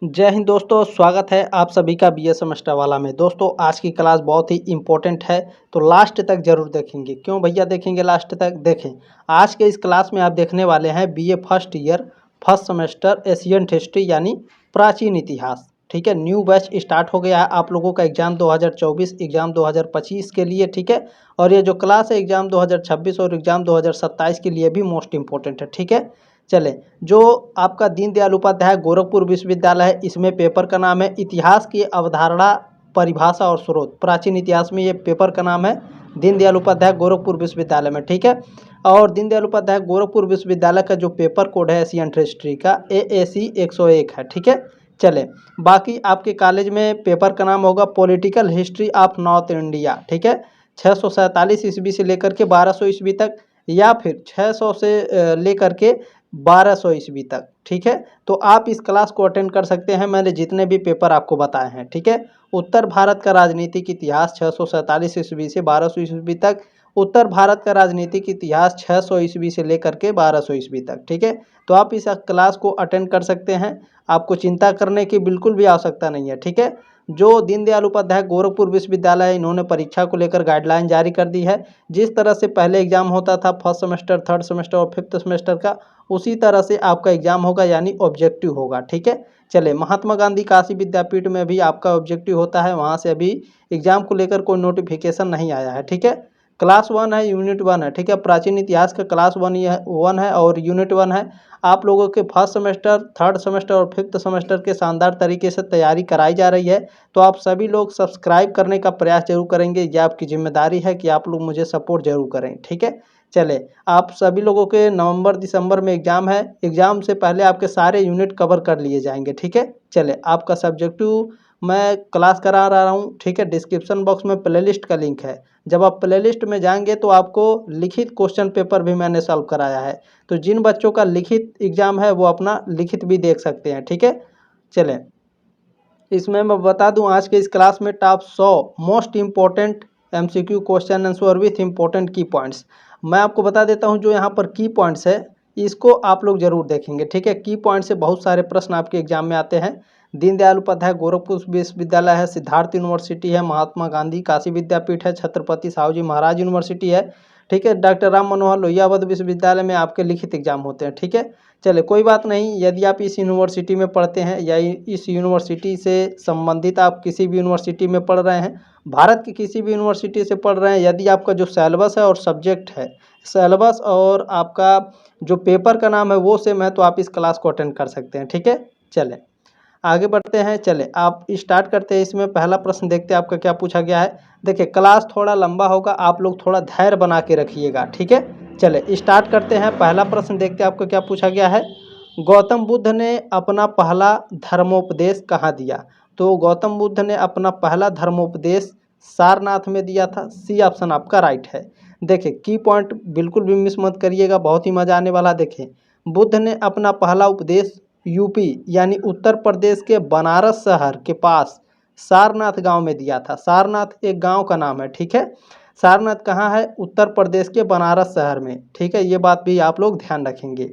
जय हिंद दोस्तों, स्वागत है आप सभी का बीए सेमेस्टर वाला में। दोस्तों आज की क्लास बहुत ही इम्पोर्टेंट है, तो लास्ट तक जरूर देखेंगे। क्यों भैया देखेंगे लास्ट तक? देखें, आज के इस क्लास में आप देखने वाले हैं BA first year first semester Asian history यानी प्राचीन इतिहास। ठीक है, न्यू बैच स्टार्ट हो गया है आप लोगों का एग्जाम 2024 एग्जाम 2025 के लिए। ठीक है, और ये जो क्लास है एग्जाम 2026 और एग्जाम 2027 के लिए भी मोस्ट इम्पोर्टेंट है। ठीक है, चले, जो आपका दीनदयाल उपाध्याय गोरखपुर विश्वविद्यालय है, इसमें पेपर का नाम है इतिहास की अवधारणा, परिभाषा और स्रोत। प्राचीन इतिहास में ये पेपर का नाम है दीनदयाल उपाध्याय गोरखपुर विश्वविद्यालय में। ठीक है, और दीनदयाल उपाध्याय गोरखपुर विश्वविद्यालय का जो पेपर कोड है एशियन हिस्ट्री का AAC 101 है। ठीक है, चले, बाकी आपके कॉलेज में पेपर का नाम होगा political history of north India. ठीक है, 647 ईस्वी से लेकर के 1200 ईस्वी तक, या फिर 600 से लेकर के 1200 ईस्वी तक। ठीक है, तो आप इस क्लास को अटेंड कर सकते हैं, मैंने जितने भी पेपर आपको बताए हैं। ठीक है, उत्तर भारत का राजनीतिक इतिहास 647 ईस्वी से 1200 ईस्वी तक, उत्तर भारत का राजनीतिक इतिहास 600 ईस्वी से लेकर के 1200 ईस्वी तक। ठीक है, तो आप इस क्लास को अटेंड कर सकते हैं, आपको चिंता करने की बिल्कुल भी आवश्यकता नहीं है। ठीक है, जो दीनदयाल उपाध्याय गोरखपुर विश्वविद्यालय, इन्होंने परीक्षा को लेकर गाइडलाइन जारी कर दी है। जिस तरह से पहले एग्जाम होता था फर्स्ट सेमेस्टर, थर्ड सेमेस्टर और फिफ्थ सेमेस्टर का, उसी तरह से आपका एग्जाम होगा, यानी ऑब्जेक्टिव होगा। ठीक है, चले, महात्मा गांधी काशी विद्यापीठ में भी आपका ऑब्जेक्टिव होता है, वहाँ से अभी एग्जाम को लेकर कोई नोटिफिकेशन नहीं आया है। ठीक है, क्लास 1 है, यूनिट 1 है। ठीक है, प्राचीन इतिहास का क्लास 1 है और यूनिट 1 है। आप लोगों के फर्स्ट सेमेस्टर, थर्ड सेमेस्टर और फिफ्थ सेमेस्टर के शानदार तरीके से तैयारी कराई जा रही है, तो आप सभी लोग सब्सक्राइब करने का प्रयास जरूर करेंगे। ये आपकी जिम्मेदारी है कि आप लोग मुझे सपोर्ट जरूर करें। ठीक है, चले, आप सभी लोगों के नवंबर दिसंबर में एग्जाम है, एग्जाम से पहले आपके सारे यूनिट कवर कर लिए जाएंगे। ठीक है, चले, आपका सब्जेक्टिव मैं क्लास करा रहा हूँ। ठीक है, डिस्क्रिप्शन बॉक्स में प्लेलिस्ट का लिंक है, जब आप प्लेलिस्ट में जाएंगे तो आपको लिखित क्वेश्चन पेपर भी मैंने सॉल्व कराया है, तो जिन बच्चों का लिखित एग्जाम है वो अपना लिखित भी देख सकते हैं। ठीक है, चलें, इसमें मैं बता दूं आज के इस क्लास में top 100 most important MCQ question answer with important की पॉइंट्स मैं आपको बता देता हूं। जो यहाँ पर की पॉइंट्स है इसको आप लोग जरूर देखेंगे। ठीक है, की पॉइंट से बहुत सारे प्रश्न आपके एग्जाम में आते हैं। दीनदयाल उपाध्याय गोरखपुर विश्वविद्यालय है, सिद्धार्थ यूनिवर्सिटी है, महात्मा गांधी काशी विद्यापीठ है, छत्रपति साहू जी महाराज यूनिवर्सिटी है। ठीक है, डॉक्टर राम मनोहर लोहिया अवध विश्वविद्यालय में आपके लिखित एग्जाम होते हैं। ठीक है, चले, कोई बात नहीं, यदि आप इस यूनिवर्सिटी में पढ़ते हैं या इस यूनिवर्सिटी से संबंधित आप किसी भी यूनिवर्सिटी में पढ़ रहे हैं, भारत की किसी भी यूनिवर्सिटी से पढ़ रहे हैं, यदि आपका जो सिलेबस है और सब्जेक्ट है, सिलेबस और आपका जो पेपर का नाम है वो सेम है, तो आप इस क्लास को अटेंड कर सकते हैं। ठीक है, चलें आगे बढ़ते हैं। चले, आप स्टार्ट करते हैं। इसमें पहला प्रश्न देखते हैं आपका क्या पूछा गया है। देखिए, क्लास थोड़ा लंबा होगा, आप लोग थोड़ा धैर्य बना के रखिएगा। ठीक है, चले स्टार्ट करते हैं। पहला प्रश्न देखते हैं आपको क्या पूछा गया है। गौतम बुद्ध ने अपना पहला धर्मोपदेश कहाँ दिया? तो गौतम बुद्ध ने अपना पहला धर्मोपदेश सारनाथ में दिया था। सी ऑप्शन आपका राइट है। देखिए, की पॉइंट बिल्कुल भी मिस मत करिएगा, बहुत ही मजा आने वाला। देखिए, बुद्ध ने अपना पहला उपदेश यूपी यानी उत्तर प्रदेश के बनारस शहर के पास सारनाथ गांव में दिया था। सारनाथ एक गांव का नाम है। ठीक है, सारनाथ कहाँ है? उत्तर प्रदेश के बनारस शहर में। ठीक है, ये बात भी आप लोग ध्यान रखेंगे।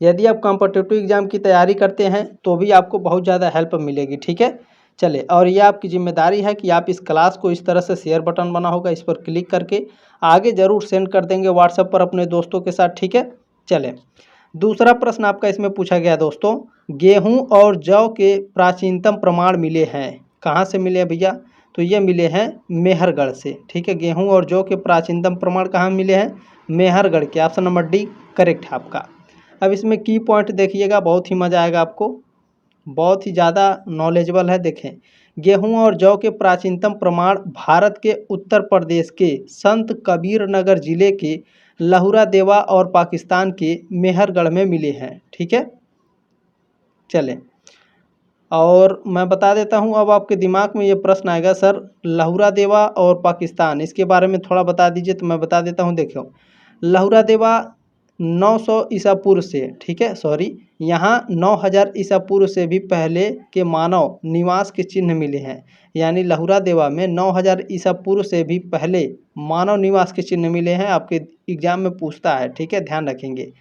यदि आप कॉम्पिटिटिव एग्जाम की तैयारी करते हैं तो भी आपको बहुत ज़्यादा हेल्प मिलेगी। ठीक है, चले, और ये आपकी जिम्मेदारी है कि आप इस क्लास को इस तरह से शेयर बटन बना होगा, इस पर क्लिक करके आगे ज़रूर सेंड कर देंगे व्हाट्सएप पर अपने दोस्तों के साथ। ठीक है, चलें, दूसरा प्रश्न आपका इसमें पूछा गया दोस्तों, गेहूं और जौ के प्राचीनतम प्रमाण मिले हैं। कहाँ से मिले हैं भैया? तो ये मिले हैं मेहरगढ़ से। ठीक है, गेहूं और जौ के प्राचीनतम प्रमाण कहाँ मिले हैं? मेहरगढ़ के। ऑप्शन नंबर डी करेक्ट है आपका। अब इसमें की पॉइंट देखिएगा, बहुत ही मज़ा आएगा आपको, बहुत ही ज़्यादा नॉलेजेबल है। देखें, गेहूं और जौ के प्राचीनतम प्रमाण भारत के उत्तर प्रदेश के संत कबीर नगर जिले के लहुरा देवा और पाकिस्तान के मेहरगढ़ में मिले हैं। ठीक है, चलें, और मैं बता देता हूं, अब आपके दिमाग में ये प्रश्न आएगा, सर लहुरा देवा और पाकिस्तान, इसके बारे में थोड़ा बता दीजिए। तो मैं बता देता हूं। देखो, लहुरा देवा 900 ईसा पूर्व से, ठीक है, सॉरी, यहाँ 9000 ईसा पूर्व से भी पहले के मानव निवास के चिन्ह मिले हैं। यानी लहुरा देवा में 9000 ईसा पूर्व से भी पहले मानव निवास के चिन्ह मिले हैं। आपके एग्जाम में पूछता है। ठीक है, ध्यान रखेंगे।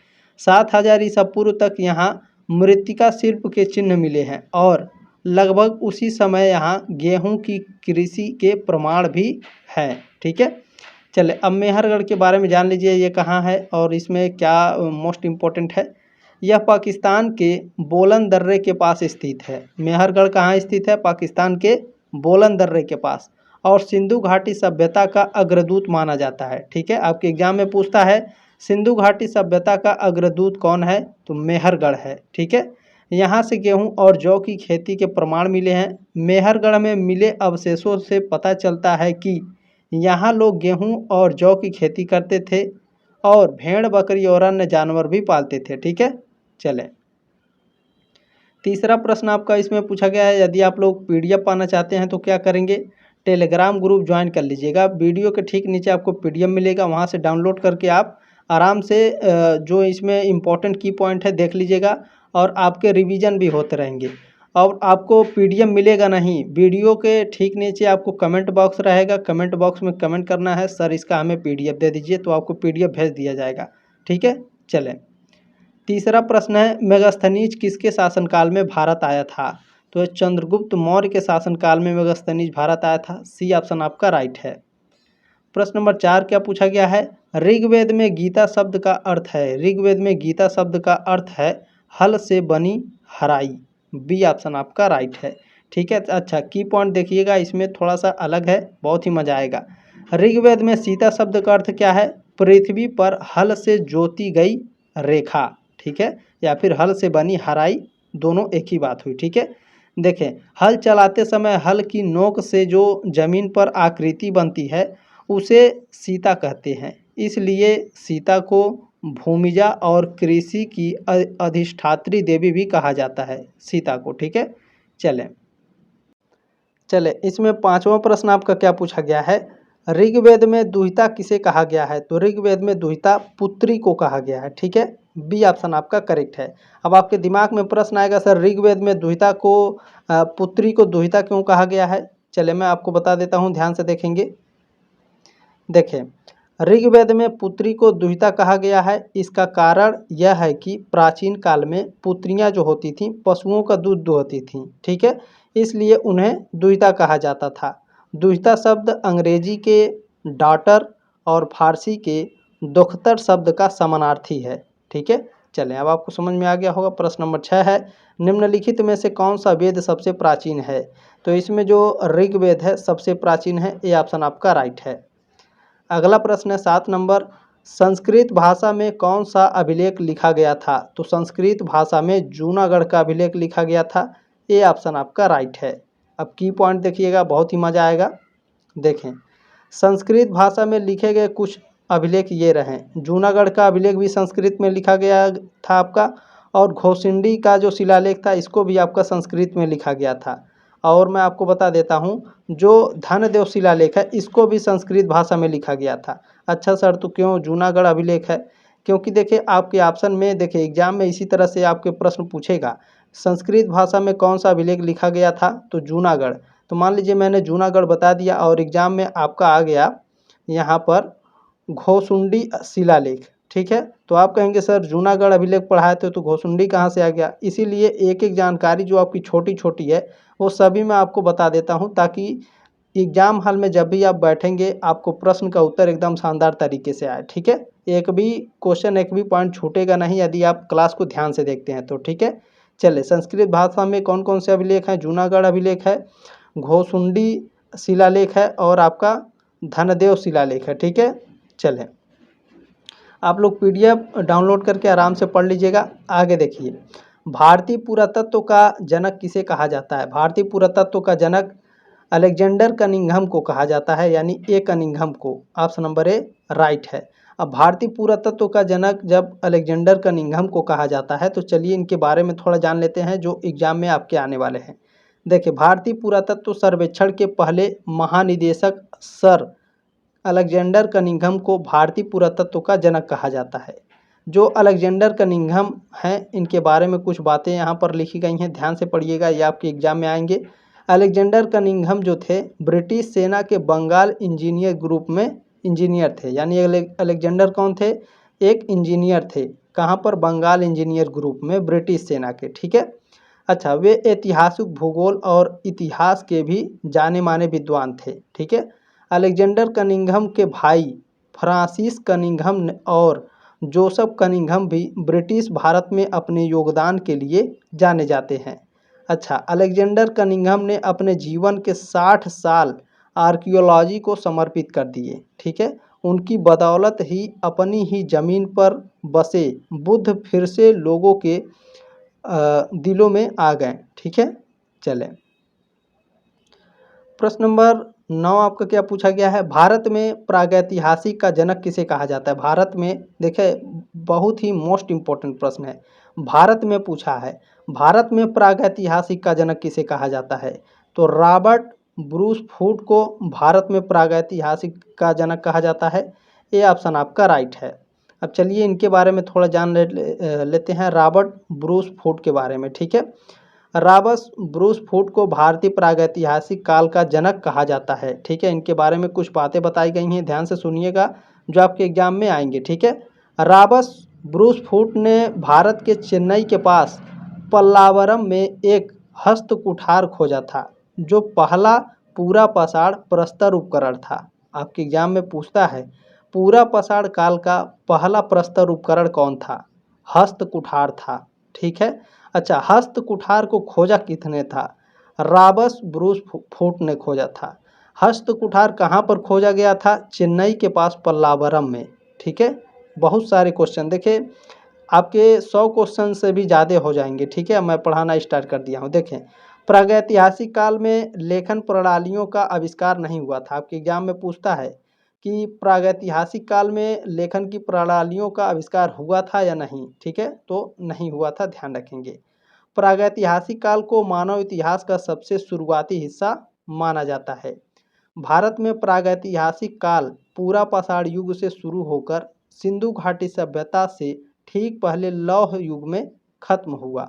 7000 ईसा पूर्व तक यहाँ मृत्तिका शिल्प के चिन्ह मिले हैं और लगभग उसी समय यहाँ गेहूं की कृषि के प्रमाण भी हैं। ठीक है, चले अब मेहरगढ़ के बारे में जान लीजिए, ये कहाँ है और इसमें क्या मोस्ट इम्पोर्टेंट है। यह पाकिस्तान के बोलन दर्रे के पास स्थित है। मेहरगढ़ कहाँ स्थित है? पाकिस्तान के बोलन दर्रे के पास, और सिंधु घाटी सभ्यता का अग्रदूत माना जाता है। ठीक है, आपके एग्जाम में पूछता है सिंधु घाटी सभ्यता का अग्रदूत कौन है, तो मेहरगढ़ है। ठीक है, यहाँ से गेहूं और जौ की खेती के प्रमाण मिले हैं। मेहरगढ़ में मिले अवशेषों से पता चलता है कि यहाँ लोग गेहूं और जौ की खेती करते थे और भेड़ बकरी और अन्य जानवर भी पालते थे। ठीक है, चलें तीसरा प्रश्न आपका इसमें पूछा गया है, यदि आप लोग पीडीएफ पाना चाहते हैं तो क्या करेंगे, टेलीग्राम ग्रुप ज्वाइन कर लीजिएगा। वीडियो के ठीक नीचे आपको पीडीएफ मिलेगा, वहां से डाउनलोड करके आप आराम से जो इसमें इम्पोर्टेंट की पॉइंट है देख लीजिएगा और आपके रिवीजन भी होते रहेंगे। और आपको पीडीएफ मिलेगा नहीं, वीडियो के ठीक नीचे आपको कमेंट बॉक्स रहेगा, कमेंट बॉक्स में कमेंट करना है सर इसका हमें पीडीएफ दे दीजिए, तो आपको पीडीएफ भेज दिया जाएगा। ठीक है, चलें तीसरा प्रश्न है, मेगास्थनीज किसके शासनकाल में भारत आया था, तो चंद्रगुप्त मौर्य के शासनकाल में मेगास्थनीज भारत आया था। सी ऑप्शन आपका राइट है। प्रश्न नंबर 4 क्या पूछा गया है, ऋग्वेद में गीता शब्द का अर्थ है। ऋग्वेद में गीता शब्द का अर्थ है हल से बनी हराई। बी ऑप्शन आपका राइट है। ठीक है, अच्छा की पॉइंट देखिएगा, इसमें थोड़ा सा अलग है, बहुत ही मजा आएगा। ऋग्वेद में सीता शब्द का अर्थ क्या है, पृथ्वी पर हल से जोती गई रेखा। ठीक है, या फिर हल से बनी हराई, दोनों एक ही बात हुई। ठीक है, देखें हल चलाते समय हल की नोक से जो जमीन पर आकृति बनती है उसे सीता कहते हैं, इसलिए सीता को भूमिजा और कृषि की अधिष्ठात्री देवी भी कहा जाता है सीता को। ठीक है, चले इसमें 5वां प्रश्न आपका क्या पूछा गया है, ऋग्वेद में दुहिता किसे कहा गया है, तो ऋग्वेद में दुहिता पुत्री को कहा गया है। ठीक है, बी ऑप्शन आपका करेक्ट है। अब आपके दिमाग में प्रश्न आएगा सर ऋग्वेद में दुहिता को पुत्री को दुहिता क्यों कहा गया है, चले मैं आपको बता देता हूँ, ध्यान से देखेंगे। देखें ऋग्वेद में पुत्री को दुहिता कहा गया है, इसका कारण यह है कि प्राचीन काल में पुत्रियां जो होती थीं पशुओं का दूध दुहती थीं। ठीक है, इसलिए उन्हें दुहिता कहा जाता था। दुहिता शब्द अंग्रेजी के डॉटर और फारसी के दुख्तर शब्द का समानार्थी है। ठीक है, चलें अब आपको समझ में आ गया होगा। प्रश्न नंबर 6 है, निम्नलिखित में से कौन सा वेद सबसे प्राचीन है, तो इसमें जो ऋग्वेद है सबसे प्राचीन है, ये ऑप्शन आपका राइट है। अगला प्रश्न है 7 नंबर, संस्कृत भाषा में कौन सा अभिलेख लिखा गया था, तो संस्कृत भाषा में जूनागढ़ का अभिलेख लिखा गया था, ये ऑप्शन आपका राइट है। अब की पॉइंट देखिएगा, बहुत ही मज़ा आएगा। देखें संस्कृत भाषा में लिखे गए कुछ अभिलेख ये रहे, जूनागढ़ का अभिलेख भी संस्कृत में लिखा गया था आपका, और घोसिंडी का जो शिलालेख था इसको भी आपका संस्कृत में लिखा गया था। और मैं आपको बता देता हूँ जो धनदेव शिलालेख है इसको भी संस्कृत भाषा में लिखा गया था। अच्छा सर तो क्यों जूनागढ़ अभिलेख है, क्योंकि देखिए आपके ऑप्शन में देखिए एग्जाम में इसी तरह से आपके प्रश्न पूछेगा, संस्कृत भाषा में कौन सा अभिलेख लिखा गया था, तो जूनागढ़। तो मान लीजिए मैंने जूनागढ़ बता दिया और एग्जाम में आपका आ गया यहाँ पर घोसुंडी शिलालेख। ठीक है, तो आप कहेंगे सर जूनागढ़ अभिलेख पढ़ाए थे तो घोसुंडी कहाँ से आ गया, इसीलिए एक एक जानकारी जो आपकी छोटी छोटी है वो सभी मैं आपको बता देता हूँ, ताकि एग्जाम हॉल में जब भी आप बैठेंगे आपको प्रश्न का उत्तर एकदम शानदार तरीके से आए। ठीक है, एक भी क्वेश्चन एक भी पॉइंट छूटेगा नहीं यदि आप क्लास को ध्यान से देखते हैं तो। ठीक है, चलिए संस्कृत भाषा में कौन कौन से अभिलेख हैं, जूनागढ़ अभिलेख है, घोसुंडी शिलालेख है और आपका धनदेव शिलालेख है। ठीक है, चलें आप लोग पीडीएफ डाउनलोड करके आराम से पढ़ लीजिएगा। आगे देखिए, भारतीय पुरातत्व का जनक किसे कहा जाता है, भारतीय पुरातत्व का जनक अलेक्जेंडर कनिंघम को कहा जाता है, यानी ए कनिंघम को। ऑप्शन नंबर ए राइट है। अब भारतीय पुरातत्व का जनक जब अलेक्जेंडर कनिंघम को कहा जाता है तो चलिए इनके बारे में थोड़ा जान लेते हैं जो एग्जाम में आपके आने वाले हैं। देखिए भारतीय पुरातत्व सर्वेक्षण के पहले महानिदेशक सर अलेक्जेंडर कनिंघम को भारतीय पुरातत्व का जनक कहा जाता है। जो अलेक्जेंडर कनिंघम हैं इनके बारे में कुछ बातें यहाँ पर लिखी गई हैं, ध्यान से पढ़िएगा, ये आपके एग्जाम में आएंगे। अलेक्जेंडर कनिंघम जो थे ब्रिटिश सेना के बंगाल इंजीनियर ग्रुप में इंजीनियर थे, यानी अलेक्जेंडर कौन थे, एक इंजीनियर थे, कहाँ पर? बंगाल इंजीनियर ग्रुप में, ब्रिटिश सेना के, ठीक है। अच्छा, वे ऐतिहासिक, भूगोल और इतिहास के भी जाने माने विद्वान थे, ठीक है। अलेक्जेंडर कनिंघम के भाई फ्रांसिस कनिंघम और जोसेफ कनिंघम भी ब्रिटिश भारत में अपने योगदान के लिए जाने जाते हैं। अच्छा, अलेक्जेंडर कनिंघम ने अपने जीवन के 60 साल आर्कियोलॉजी को समर्पित कर दिए, ठीक है। उनकी बदौलत ही अपनी ही जमीन पर बसे बुद्ध फिर से लोगों के दिलों में आ गए, ठीक है। चलें, प्रश्न नंबर 9 आपका क्या पूछा गया है? भारत में प्रागैतिहासिक का जनक किसे कहा जाता है? भारत में, देखिए बहुत ही मोस्ट इम्पोर्टेंट प्रश्न है, भारत में पूछा है। भारत में प्रागैतिहासिक का जनक किसे कहा जाता है? तो रॉबर्ट ब्रूस फूट को भारत में प्रागैतिहासिक का जनक कहा जाता है। ये ऑप्शन आपका राइट है। अब चलिए इनके बारे में थोड़ा जान लेते हैं, रॉबर्ट ब्रूस फूट के बारे में, ठीक है। रॉबर्ट ब्रूस फूट को भारतीय प्रागैतिहासिक काल का जनक कहा जाता है, ठीक है। इनके बारे में कुछ बातें बताई गई हैं, ध्यान से सुनिएगा, जो आपके एग्जाम में आएंगे, ठीक है। रॉबर्ट ब्रूस फूट ने भारत के चेन्नई के पास पल्लावरम में एक हस्त कुठार खोजा था, जो पहला पूरा पाषाण प्रस्तर उपकरण था। आपके एग्जाम में पूछता है, पूरा पाषाण काल का पहला प्रस्तर उपकरण कौन था? हस्त कुठार था, ठीक है। अच्छा, हस्त कुठार को खोजा किसने था? रॉबर्ट ब्रूस फूट ने खोजा था। हस्त कुठार कहाँ पर खोजा गया था? चेन्नई के पास पल्लावरम में, ठीक है। बहुत सारे क्वेश्चन देखें, आपके 100 क्वेश्चन से भी ज़्यादा हो जाएंगे, ठीक है। मैं पढ़ाना स्टार्ट कर दिया हूँ। देखें, प्रागैतिहासिक काल में लेखन प्रणालियों का आविष्कार नहीं हुआ था। आपके एग्जाम में पूछता है कि प्रागैतिहासिक काल में लेखन की प्रणालियों का आविष्कार हुआ था या नहीं, ठीक है। तो नहीं हुआ था, ध्यान रखेंगे। प्रागैतिहासिक काल को मानव इतिहास का सबसे शुरुआती हिस्सा माना जाता है। भारत में प्रागैतिहासिक काल पूरा पाषाण युग से शुरू होकर सिंधु घाटी सभ्यता से ठीक पहले लौह युग में खत्म हुआ।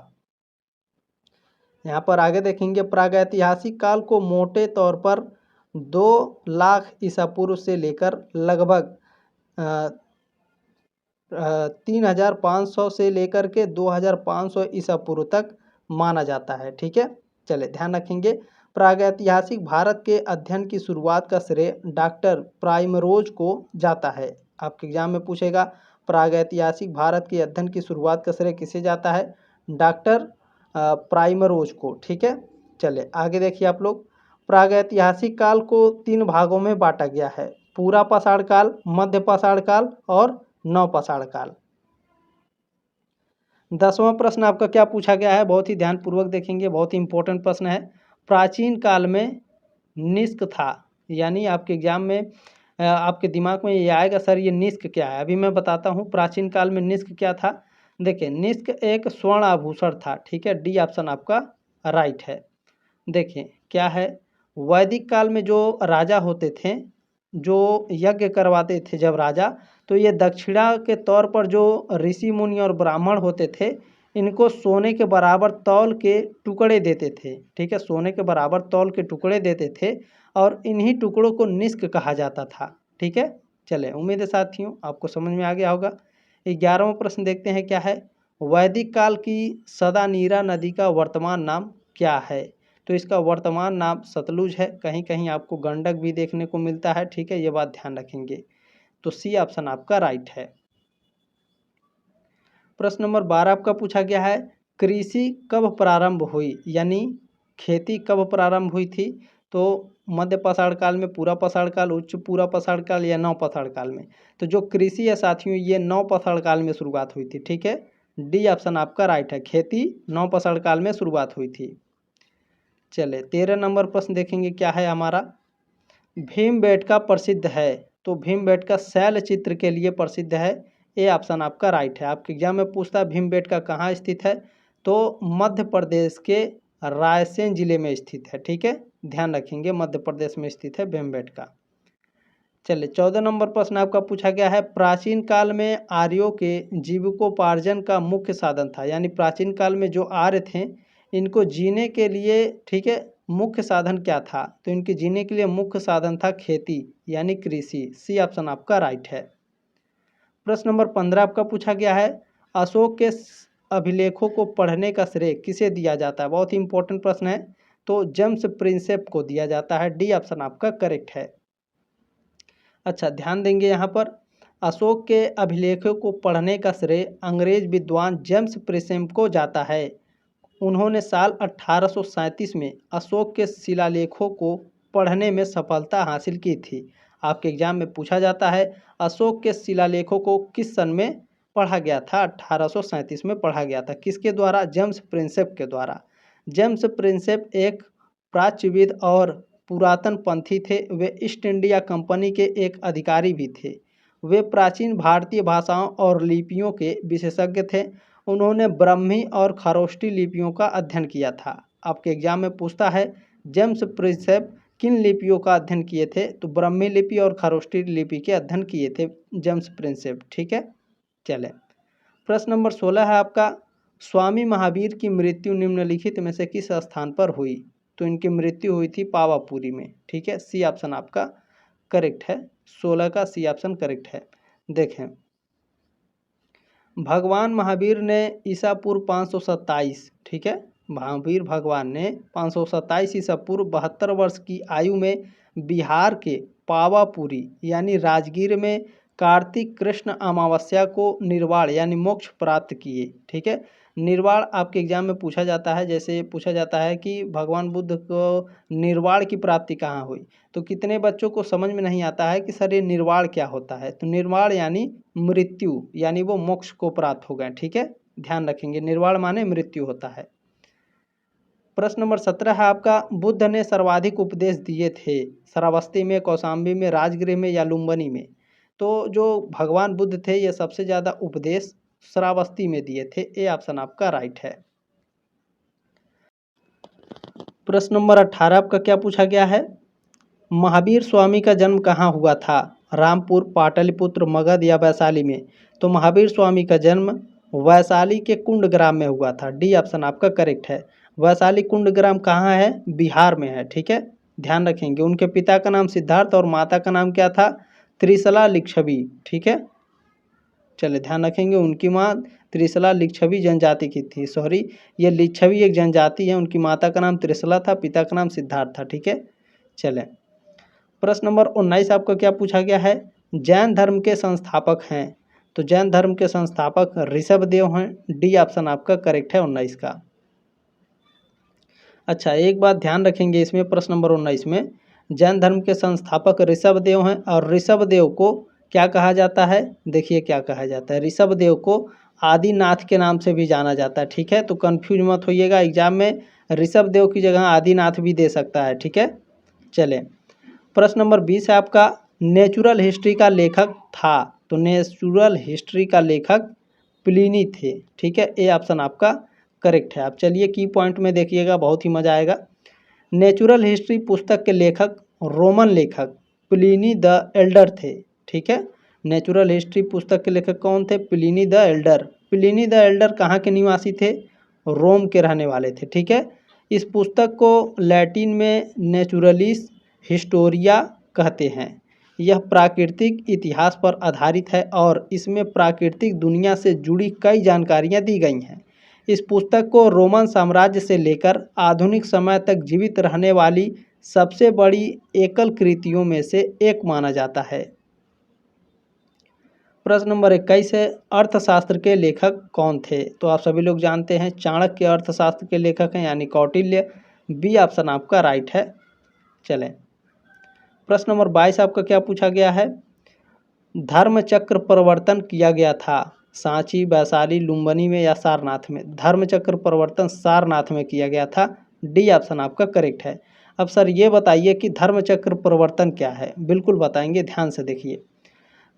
यहाँ पर आगे देखेंगे, प्रागैतिहासिक काल को मोटे तौर पर 2 लाख ईसा पूर्व से लेकर लगभग 3500 से लेकर के 2500 ईसा पूर्व तक माना जाता है, ठीक है। चले, ध्यान रखेंगे, प्रागैतिहासिक भारत के अध्ययन की शुरुआत का श्रेय डॉक्टर प्राइमरोज को जाता है। आपके एग्जाम में पूछेगा, प्रागैतिहासिक भारत के अध्ययन की शुरुआत का श्रेय किसे जाता है? डॉक्टर प्राइमरोज को, ठीक है। चले आगे देखिए आप लोग, प्रागैतिहासिक काल को 3 भागों में बांटा गया है, पूरा पाषाण काल, मध्य पाषाण काल और नवपाषाण काल। 10वां प्रश्न आपका क्या पूछा गया है? बहुत ही ध्यानपूर्वक देखेंगे, बहुत ही इंपॉर्टेंट प्रश्न है। प्राचीन काल में निष्क था, यानी आपके एग्जाम में आपके दिमाग में ये आएगा, सर ये निष्क क्या है? अभी मैं बताता हूँ, प्राचीन काल में निष्क क्या था। देखिए, निष्क एक स्वर्ण आभूषण था, ठीक है। डी ऑप्शन आपका राइट है। देखिए क्या है, वैदिक काल में जो राजा होते थे, जो यज्ञ करवाते थे जब राजा, तो ये दक्षिणा के तौर पर जो ऋषि मुनि और ब्राह्मण होते थे, इनको सोने के बराबर तौल के टुकड़े देते थे, ठीक है। सोने के बराबर तौल के टुकड़े देते थे और इन्हीं टुकड़ों को निष्क कहा जाता था, ठीक है। चले, उम्मीद है साथियों आपको समझ में आ गया होगा। 11वां प्रश्न देखते हैं क्या है। वैदिक काल की सदानीरा नदी का वर्तमान नाम क्या है? तो इसका वर्तमान नाम सतलुज है। कहीं कहीं आपको गंडक भी देखने को मिलता है, ठीक है, ये बात ध्यान रखेंगे। तो सी ऑप्शन आपका राइट है। प्रश्न नंबर 12 आपका पूछा गया है, कृषि कब प्रारंभ हुई, यानी खेती कब प्रारंभ हुई थी? तो मध्य पाषाण काल में, पूरा पाषाण काल, उच्च पूरा पाषाण काल या नव पाषाण काल में? तो जो कृषि है साथियों, ये नव पाषाण काल में शुरुआत हुई थी, ठीक है। डी ऑप्शन आपका राइट है, खेती नव पाषाण काल में शुरुआत हुई थी। चले, 13 नंबर प्रश्न देखेंगे क्या है हमारा। भीमबेटका प्रसिद्ध है, तो भीमबेटका शैल चित्र के लिए प्रसिद्ध है। ए ऑप्शन आपका राइट है। आपके एग्जाम में पूछता है भीमबेटका कहाँ स्थित है? तो मध्य प्रदेश के रायसेन जिले में स्थित है, ठीक है। ध्यान रखेंगे, मध्य प्रदेश में स्थित है भीमबेटका। चलिए, 14 नंबर प्रश्न आपका पूछा गया है, प्राचीन काल में आर्यों के जीविकोपार्जन का मुख्य साधन था, यानी प्राचीन काल में जो आर्य थे, इनको जीने के लिए, ठीक है, मुख्य साधन क्या था? तो इनके जीने के लिए मुख्य साधन था खेती, यानी कृषि। सी ऑप्शन आपका राइट है। प्रश्न नंबर 15 आपका पूछा गया है, अशोक के अभिलेखों को पढ़ने का श्रेय किसे दिया जाता है? बहुत ही इंपॉर्टेंट प्रश्न है। तो जेम्स प्रिंसेप को दिया जाता है। डी ऑप्शन आपका करेक्ट है। अच्छा, ध्यान देंगे यहाँ पर, अशोक के अभिलेखों को पढ़ने का श्रेय अंग्रेज विद्वान जेम्स प्रिंसेप को जाता है। उन्होंने साल 1837 में अशोक के शिलालेखों को पढ़ने में सफलता हासिल की थी। आपके एग्जाम में पूछा जाता है अशोक के शिलालेखों को किस सन में पढ़ा गया था? 1837 में पढ़ा गया था। किसके द्वारा? जेम्स प्रिंसेप के द्वारा। जेम्स प्रिंसेप एक प्राच्यविद और पुरातन पंथी थे। वे ईस्ट इंडिया कंपनी के एक अधिकारी भी थे। वे प्राचीन भारतीय भाषाओं और लिपियों के विशेषज्ञ थे। उन्होंने ब्राह्मी और खरोष्टी लिपियों का अध्ययन किया था। आपके एग्जाम में पूछता है जेम्स प्रिंसेप किन लिपियों का अध्ययन किए थे? तो ब्राह्मी लिपि और खरोष्टी लिपि के अध्ययन किए थे जेम्स प्रिंसेप। ठीक है, चले प्रश्न नंबर 16 है आपका, स्वामी महावीर की मृत्यु निम्नलिखित में से किस स्थान पर हुई? तो इनकी मृत्यु हुई थी पावापुरी में। ठीक है, सी ऑप्शन आपका करेक्ट है। 16 का सी ऑप्शन करेक्ट है। देखें, भगवान महावीर ने ईसा पूर्व 527, ठीक है, महावीर भगवान ने 527 ईसा पूर्व 72 वर्ष की आयु में बिहार के पावापुरी यानी राजगीर में कार्तिक कृष्ण अमावस्या को निर्वाण यानी मोक्ष प्राप्त किए। ठीक है, निर्वाण आपके एग्जाम में पूछा जाता है, जैसे पूछा जाता है कि भगवान बुद्ध को निर्वाण की प्राप्ति कहाँ हुई, तो कितने बच्चों को समझ में नहीं आता है कि सर ये निर्वाण क्या होता है? तो निर्वाण यानी मृत्यु, यानी वो मोक्ष को प्राप्त हो गए। ठीक है, ध्यान रखेंगे, निर्वाण माने मृत्यु होता है। प्रश्न नंबर 17 है आपका, बुद्ध ने सर्वाधिक उपदेश दिए थे श्रावस्ती में, कौशाम्बी में, राजगृह में या लुम्बिनी में? तो जो भगवान बुद्ध थे ये सबसे ज़्यादा उपदेश श्रावस्ती में दिए थे। ए ऑप्शन आपका राइट है। प्रश्न नंबर 18 आपका क्या पूछा गया है? महावीर स्वामी का जन्म कहाँ हुआ था? रामपुर, पाटलिपुत्र, मगध या वैशाली में? तो महावीर स्वामी का जन्म वैशाली के कुंडग्राम में हुआ था। डी ऑप्शन आपका करेक्ट है। वैशाली कुंडग्राम कहाँ है? बिहार में है। ठीक है, ध्यान रखेंगे। उनके पिता का नाम सिद्धार्थ और माता का नाम क्या था? त्रिशला लिच्छवी। ठीक है, चले ध्यान रखेंगे, उनकी माँ त्रिशला लिच्छवी जनजाति की थी। सॉरी, ये लिच्छवी एक जनजाति है। उनकी माता का नाम त्रिशला था, पिता का नाम सिद्धार्थ था। ठीक है, चलें प्रश्न नंबर 19 आपका क्या पूछा गया है? जैन धर्म के संस्थापक हैं? तो जैन धर्म के संस्थापक ऋषभ देव हैं। डी ऑप्शन आपका करेक्ट है 19 का। अच्छा, एक बात ध्यान रखेंगे इसमें, प्रश्न नंबर 19 में जैन धर्म के संस्थापक ऋषभ देव हैं और ऋषभ देव को क्या कहा जाता है? देखिए क्या कहा जाता है, ऋषभ देव को आदिनाथ के नाम से भी जाना जाता है। ठीक है, तो कंफ्यूज मत होइएगा, एग्जाम में ऋषभ देव की जगह आदिनाथ भी दे सकता है। ठीक है, चलें प्रश्न नंबर 20 है आपका, नेचुरल हिस्ट्री का लेखक था? तो नेचुरल हिस्ट्री का लेखक प्लिनी थे। ठीक है, ए ऑप्शन आपका करेक्ट है। आप चलिए की पॉइंट में देखिएगा, बहुत ही मजा आएगा। नेचुरल हिस्ट्री पुस्तक के लेखक रोमन लेखक प्लिनी द एल्डर थे। ठीक है, नेचुरल हिस्ट्री पुस्तक के लेखक कौन थे? Pliny the Elder. Pliny the Elder कहाँ के निवासी थे? रोम के रहने वाले थे। ठीक है, इस पुस्तक को लैटिन में नेचुरलिस हिस्टोरिया कहते हैं। यह प्राकृतिक इतिहास पर आधारित है और इसमें प्राकृतिक दुनिया से जुड़ी कई जानकारियाँ दी गई हैं। इस पुस्तक को रोमन साम्राज्य से लेकर आधुनिक समय तक जीवित रहने वाली सबसे बड़ी एकल कृतियों में से एक माना जाता है। प्रश्न नंबर 21 है, अर्थशास्त्र के लेखक कौन थे? तो आप सभी लोग जानते हैं चाणक्य अर्थशास्त्र के लेखक हैं, यानी कौटिल्य। बी ऑप्शन आपका राइट है। चलें प्रश्न नंबर 22 आपका क्या पूछा गया है? धर्मचक्र परिवर्तन किया गया था सांची, वैशाली, लुम्बिनी में या सारनाथ में? धर्मचक्र परिवर्तन सारनाथ में किया गया था। डी ऑप्शन आपका करेक्ट है। अब सर ये बताइए कि धर्मचक्र परिवर्तन क्या है? बिल्कुल बताएंगे, ध्यान से देखिए।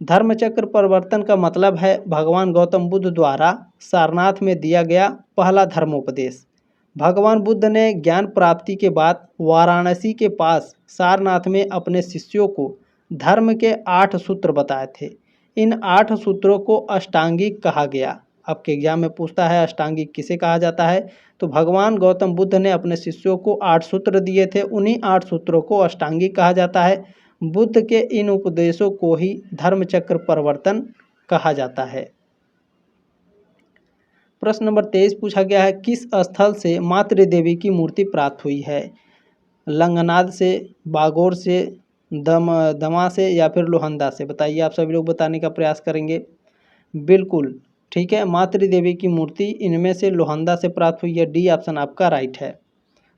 धर्मचक्र परिवर्तन का मतलब है भगवान गौतम बुद्ध द्वारा सारनाथ में दिया गया पहला धर्मोपदेश। भगवान बुद्ध ने ज्ञान प्राप्ति के बाद वाराणसी के पास सारनाथ में अपने शिष्यों को धर्म के 8 सूत्र बताए थे। इन 8 सूत्रों को अष्टांगिक कहा गया। आपके एग्जाम में पूछता है अष्टांगिक किसे कहा जाता है? तो भगवान गौतम बुद्ध ने अपने शिष्यों को 8 सूत्र दिए थे, उन्हीं 8 सूत्रों को अष्टांगिक कहा जाता है। बुद्ध के इन उपदेशों को ही धर्मचक्र परिवर्तन कहा जाता है। प्रश्न नंबर 23 पूछा गया है, किस स्थल से मातृ देवी की मूर्ति प्राप्त हुई है? लंगनाद से, बागोर से, दमा से या फिर लोहंदा से? बताइए, आप सभी लोग बताने का प्रयास करेंगे। बिल्कुल ठीक है, मातृ देवी की मूर्ति इनमें से लोहंदा से प्राप्त हुई है। डी ऑप्शन आपका राइट है।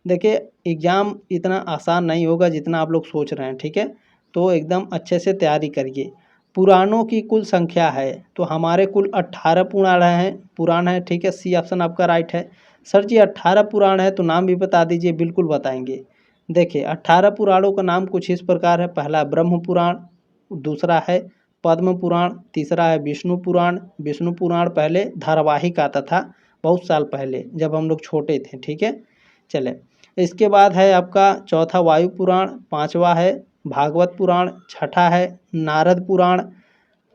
देखिए, एग्ज़ाम इतना आसान नहीं होगा जितना आप लोग सोच रहे हैं, ठीक है, तो एकदम अच्छे से तैयारी करिए। पुराणों की कुल संख्या है, तो हमारे कुल 18 पुराण हैं, ठीक है, सी ऑप्शन आपका राइट है। सर जी 18 पुराण है तो नाम भी बता दीजिए। बिल्कुल बताएंगे। देखिए 18 पुराणों का नाम कुछ इस प्रकार है। पहला ब्रह्म पुराण, दूसरा है पद्म पुराण, तीसरा है विष्णु पुराण। विष्णु पुराण पहले धारावाहिक आता था बहुत साल पहले जब हम लोग छोटे थे, ठीक है। चले, इसके बाद है आपका चौथा वायु पुराण, पांचवा है भागवत पुराण, छठा है नारद पुराण,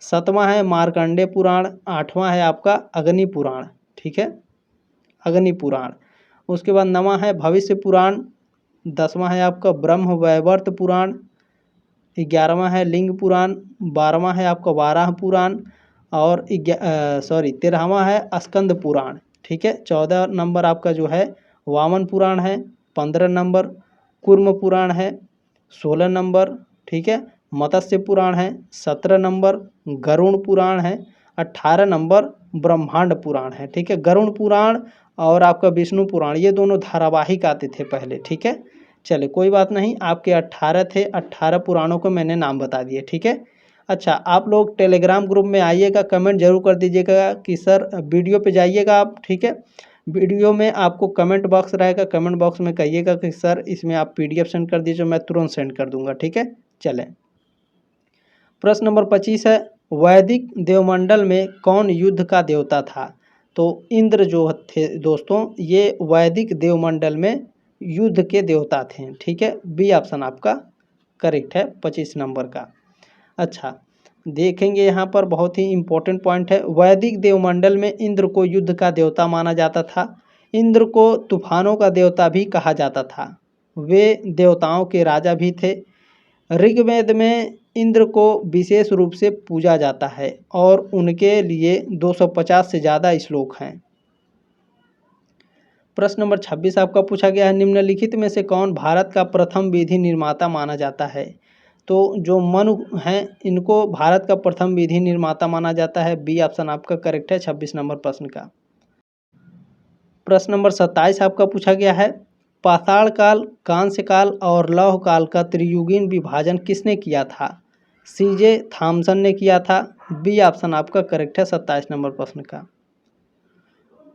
सातवां है मार्कंडे पुराण, आठवां है आपका अग्नि पुराण, ठीक है, अग्नि पुराण। उसके बाद नवां है भविष्य पुराण, 10वां है आपका ब्रह्म वैवर्त पुराण, 11वां है लिंग पुराण, 12वां है आपका वाराह पुराण और 13वां है स्कंद पुराण, ठीक है। 14 नंबर आपका जो है वामन पुराण है, 15 नंबर कूर्म पुराण है, 16 नंबर, ठीक है, मत्स्य पुराण है, 17 नंबर गरुड़ पुराण है, 18 नंबर ब्रह्मांड पुराण है, ठीक है। गरुड़ पुराण और आपका विष्णु पुराण ये दोनों धारावाहिक आते थे पहले, ठीक है। चले कोई बात नहीं, आपके 18 थे, 18 पुराणों को मैंने नाम बता दिए, ठीक है। अच्छा, आप लोग टेलीग्राम ग्रुप में आइएगा, कमेंट जरूर कर दीजिएगा कि सर वीडियो पे जाइएगा आप, ठीक है। वीडियो में आपको कमेंट बॉक्स रहेगा, कमेंट बॉक्स में कहिएगा कि सर इसमें आप PDF सेंड कर दीजिए, मैं तुरंत सेंड कर दूंगा, ठीक है। चलें, प्रश्न नंबर 25 है, वैदिक देवमंडल में कौन युद्ध का देवता था? तो इंद्र जो थे दोस्तों, ये वैदिक देवमंडल में युद्ध के देवता थे, ठीक है। बी ऑप्शन आपका करेक्ट है 25 नंबर का। अच्छा, देखेंगे यहाँ पर बहुत ही इम्पोर्टेंट पॉइंट है। वैदिक देवमंडल में इंद्र को युद्ध का देवता माना जाता था। इंद्र को तूफानों का देवता भी कहा जाता था। वे देवताओं के राजा भी थे। ऋग्वेद में इंद्र को विशेष रूप से पूजा जाता है और उनके लिए 250 से ज़्यादा श्लोक हैं। प्रश्न नंबर 26 आपका पूछा गया है, निम्नलिखित में से कौन भारत का प्रथम विधि निर्माता माना जाता है? तो जो मनु हैं इनको भारत का प्रथम विधि निर्माता माना जाता है। बी ऑप्शन आपका करेक्ट है 26 नंबर प्रश्न का। प्रश्न नंबर 27 आपका पूछा गया है, पाषाण काल, कांस्य काल और लौह काल का त्रियुगीन विभाजन किसने किया था? CJ थॉमसन ने किया था। बी ऑप्शन आपका करेक्ट है 27 नंबर प्रश्न का।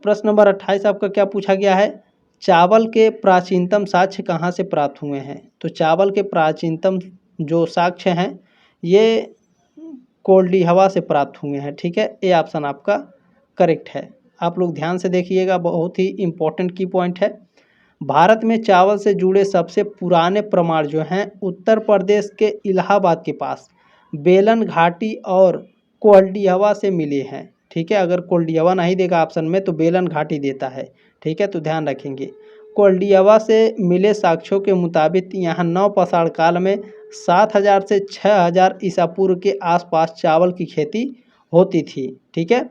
प्रश्न नंबर 28 आपका क्या पूछा गया है, चावल के प्राचीनतम साक्ष्य कहाँ से प्राप्त हुए हैं? तो चावल के प्राचीनतम जो साक्ष्य हैं ये कोल्डी हवा से प्राप्त हुए हैं, ठीक है। ए ऑप्शन आपका करेक्ट है। आप लोग ध्यान से देखिएगा, बहुत ही इम्पोर्टेंट की पॉइंट है। भारत में चावल से जुड़े सबसे पुराने प्रमाण जो हैं उत्तर प्रदेश के इलाहाबाद के पास बेलन घाटी और कोल्डियावा से मिले हैं, ठीक है। अगर कोल्डियावा नहीं देगा ऑप्शन में तो बेलन घाटी देता है, ठीक है, तो ध्यान रखेंगे। कोल्डियावा से मिले साक्ष्यों के मुताबिक यहाँ नवपाषाण काल में 7000 से 6000 ईसा पूर्व के आसपास चावल की खेती होती थी, ठीक है।